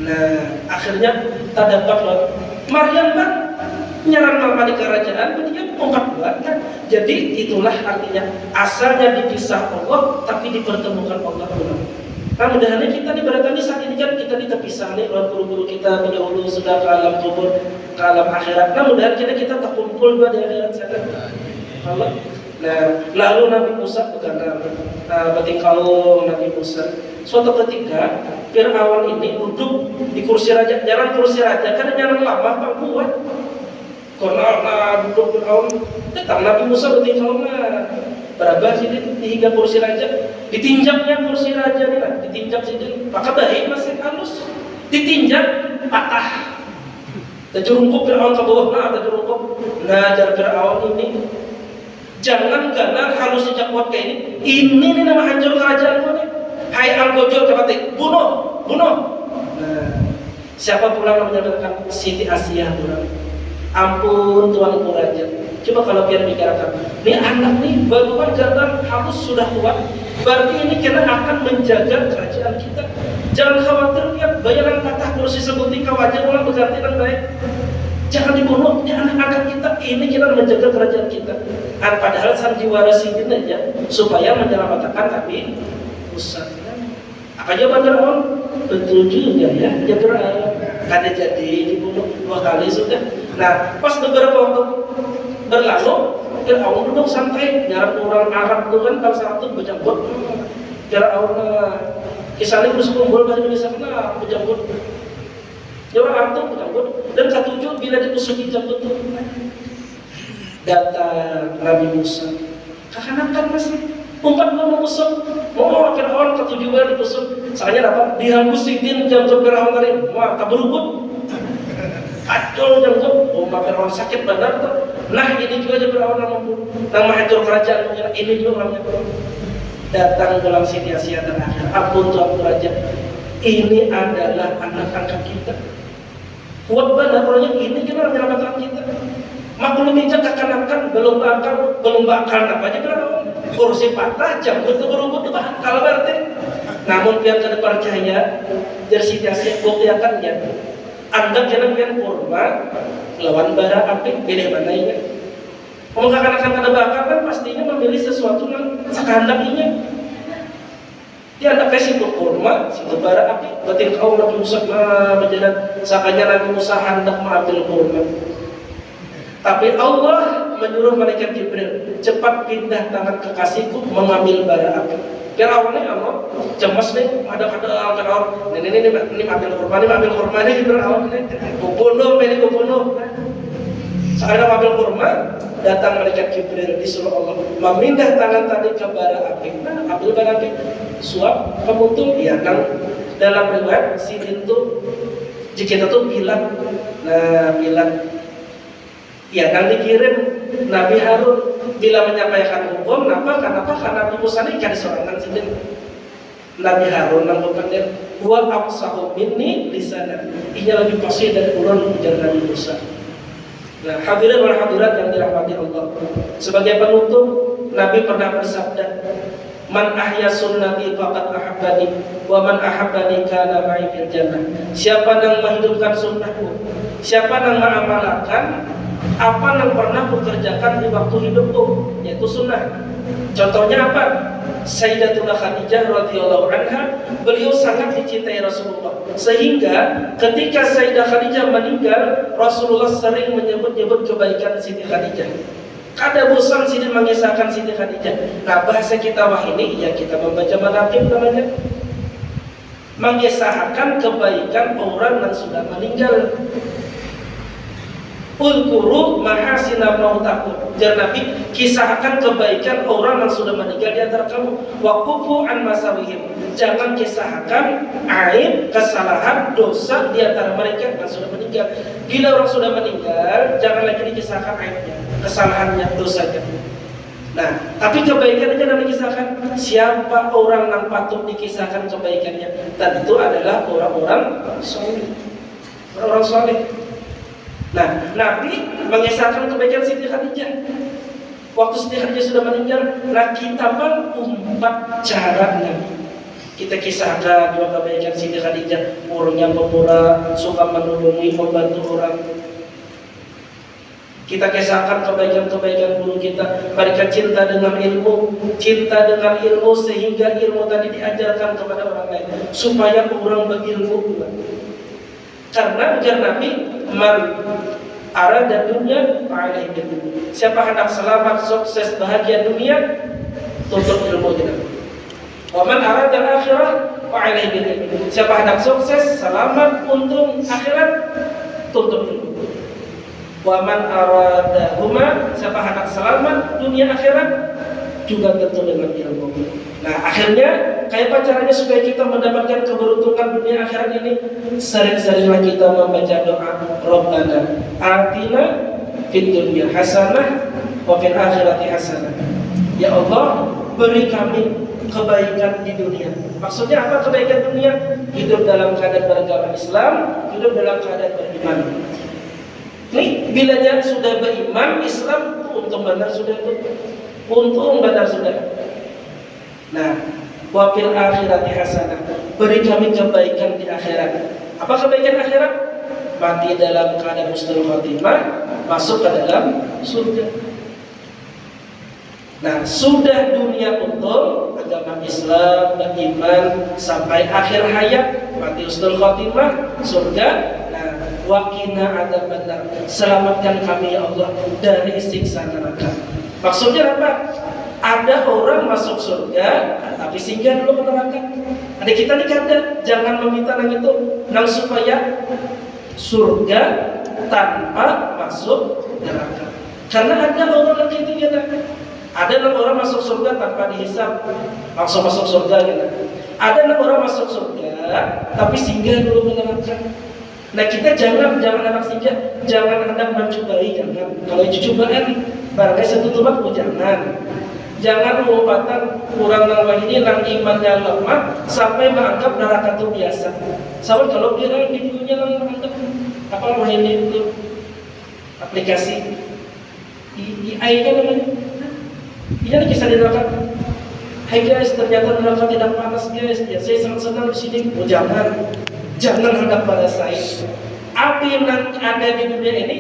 Nah, akhirnya tak dapat loh. Maryam kan nyerang mama di kerajaan, dia membuat kan. Jadi itulah artinya asalnya dipisah Allah, tapi dipertemukan Allah ulang. Nah, mudah-mudahan kita diberkati saat ini kan kita terpisah nih, orang guru-guru kita dahulu sudah ke alam kubur, ke alam akhirat. Nah, mudah-mudahan kita terkumpul juga di akhirat sana. Allah. Nah, lalu Nabi Musa berkata, batin kaum Nabi Musa. Suatu ketika Fir'aun ini duduk di kursi raja, jalan kursi raja, karena jalan lama Pak buat. Karena duduk Fir'aun, datang Nabi Musa batin kaum berapa sih hingga kursi raja, ditinjaknya kursi raja nih lah, ditinjak sini, maka baik masih halus, ditinjak patah. Terjerungkup Fir'aun ke bawah, terjerungkup. Nah, dari Fir'aun ini jangan karena halus sejak kuat kayak ini nih nama hancur kerajaanmu nih. Hai Al-Gojol kepatik, bunuh. Nah, siapa pula yang menyatakan Siti Asia pulang. Ampun Tuanku Raja. Coba kalau biar bicarakan, ini anak nih baru karena halus sudah kuat. Berarti ini kita akan menjaga kerajaan kita. Jangan khawatir lihat bayaran patah kursi sebutika wajah ulang berganti dan baik. Jangan dibunuh, ini anak-anak kita, ini kita menjaga kerajaan kita. Padahal sandiwara sidin aja supaya menyelamatkan Nabi Musa. Apa jawaban Fir'aun? Betul juga ya, Fir'aun. Kada jadi dibunuh 2 kali sudah. Nah, pas beberapa waktu berlalu, Fir'aun duduk santai, nyarap orang Arab itu kan kalau satu berjambut. Fir'aun kisahnya terus kumpul bahasa Indonesia kena berjambut. Ya orang antum berjambut. Dan ketujuh bila dimusuhi jambut itu datang Nabi Musa. Kekanakan masih umpat mau musuh. Mau Fir'aun ketujuh bila dimusuh. Soalnya apa? Dihambusin jambut Fir'aun tadi. Wah, tak berubut. Acul jambut. Umpat Fir'aun sakit benar tuh. Nah ini juga aja Fir'aun yang menghancur kerajaan. Ini juga orangnya. Datang dalam Siti Asia terakhir. Ampun Tuanku Raja. Ini adalah anak angkat kita. Kuat benar orangnya ini kita menyelamatkan kita. Maklum aja kekanakan belum bakal apa aja berapa kursi patah jam itu berubah itu kalau berarti. Namun biar kada percaya dari situasi bukti akan ya. Anda jangan pian kurma lawan bara api beda mana ini. Kalau kekanakan kada bakal kan pastinya memilih sesuatu yang sekehendakinya. Dia ada kasih untuk kurma, situ bara api. Batin kau Nabi Musa berjalan, sakanya Nabi Musa hendak mengambil kurma. Tapi Allah menyuruh malaikat Jibril, cepat pindah tangan kekasihku mengambil bara api. Fir'aun ini Allah cemas nih, ada Fir'aun. Ini ambil kurma nih Fir'aun ini. Kubunuh. Saat ambil kurma, datang malaikat Jibril disuruh Allah memindah tangan tadi ke bara api. Nah, ambil bara api. Suap pemutul ya kan dalam riwayat sidin itu jika itu bilang ya kan dikirim Nabi Harun bila menyampaikan hukum karena Nabi Musa ini kan seorang sidin. Nabi Harun nanggupan dia huwa afsahu minni lisanan. Ini lebih fasih dari ulun ujar Nabi Musa. Nah, hadirin wal hadirat yang dirahmati Allah. Sebagai penutup, Nabi pernah bersabda, "Man ahya sunnati faqad ahabbani, wa man ahabbani kana ma'i fil jannah." Siapa yang menghidupkan sunnahku, siapa yang mengamalkan apa yang pernah kukerjakan di waktu hidupku, yaitu sunnah. Contohnya apa? Sayyidatuna Khadijah radhiyallahu anha, beliau sangat dicintai Rasulullah sehingga ketika Sayyidah Khadijah meninggal, Rasulullah sering menyebut-nyebut kebaikan Siti Khadijah. Kada bosan Siti mengisahkan Siti Khadijah. Nah, bahasa kita wah ini ya kita membaca manaqib namanya. Mengisahkan kebaikan orang yang sudah meninggal. Ulkuru mahasina mautakum. Jangan Nabi kisahkan kebaikan orang yang sudah meninggal di antara kamu. Waqufu an masawihim. Jangan kisahkan aib, kesalahan, dosa di antara mereka yang sudah meninggal. Bila orang sudah meninggal, jangan lagi dikisahkan aibnya, kesalahannya, dosanya. Nah, tapi kebaikan aja nanti kisahkan. siapa orang yang patut dikisahkan kebaikannya? Tentu adalah orang-orang soleh. Orang-orang soleh. Nah, Nabi mengisahkan kebaikan Siti Khadijah. Waktu Siti Khadijah sudah meninggal, nah kita empat cara Nabi. Kita kisahkan dua kebaikan Siti Khadijah, orangnya pemurah, suka menolongi, membantu orang. Kita kisahkan kebaikan-kebaikan guru kita. Mereka cinta dengan ilmu sehingga ilmu tadi diajarkan kepada orang lain supaya orang berilmu pula. Karena ujar Nabi, man arada dunya fa'alaihi bidunya. Siapa hendak selamat, sukses, bahagia dunia, tuntut ilmu kita. Wa man arada akhirah fa'alaihi bidunya. Siapa hendak sukses, selamat, untung akhirat, tuntut ilmu. Wa man aradahuma, siapa hendak selamat dunia akhirat, juga tentu dengan ilmu. Nah, akhirnya kayak apa caranya supaya kita mendapatkan keberuntungan dunia akhirat ini? Sering-seringlah kita membaca doa, Rabbana atina fid dunya hasanah wa fil akhirati hasanah. Ya Allah, beri kami kebaikan di dunia. Maksudnya apa kebaikan dunia? Hidup dalam keadaan beragama Islam, hidup dalam keadaan beriman. Nih, bilanya sudah beriman Islam, untung benar sudah itu. Untung benar sudah. Nah, wa fil akhirati hasanah. Beri kami kebaikan di akhirat. Apa kebaikan akhirat? Mati dalam keadaan husnul khatimah, masuk ke dalam surga. Nah, sudah dunia untung, agama Islam, beriman sampai akhir hayat, mati husnul khatimah, surga. Waqina adzabannar. Selamatkan kami ya Allah dari siksa neraka. Maksudnya apa? Ada orang masuk surga tapi singgah dulu ke neraka. Ada kita nih kata jangan meminta nang itu nang supaya surga tanpa masuk neraka. Karena ada orang yang gitu kata. Ada orang masuk surga tanpa dihisab, langsung masuk surga gitu. Ada orang masuk surga tapi singgah dulu ke neraka. Nah, kita jangan anak singgah, jangan hendak mencobai, jangan. Kalau itu cobaan, barangkali satu tumak, jangan umpatan kurang nang ini nang imannya lemah sampai menganggap neraka itu biasa. Sama kalau dia di dunia nang menganggap apa main itu aplikasi di AI-nya namanya. Ini kisah di neraka. Hai guys, ternyata neraka tidak panas guys. Ya, saya sangat senang di sini. Jangan hendak pada saya. Api yang ada di dunia ini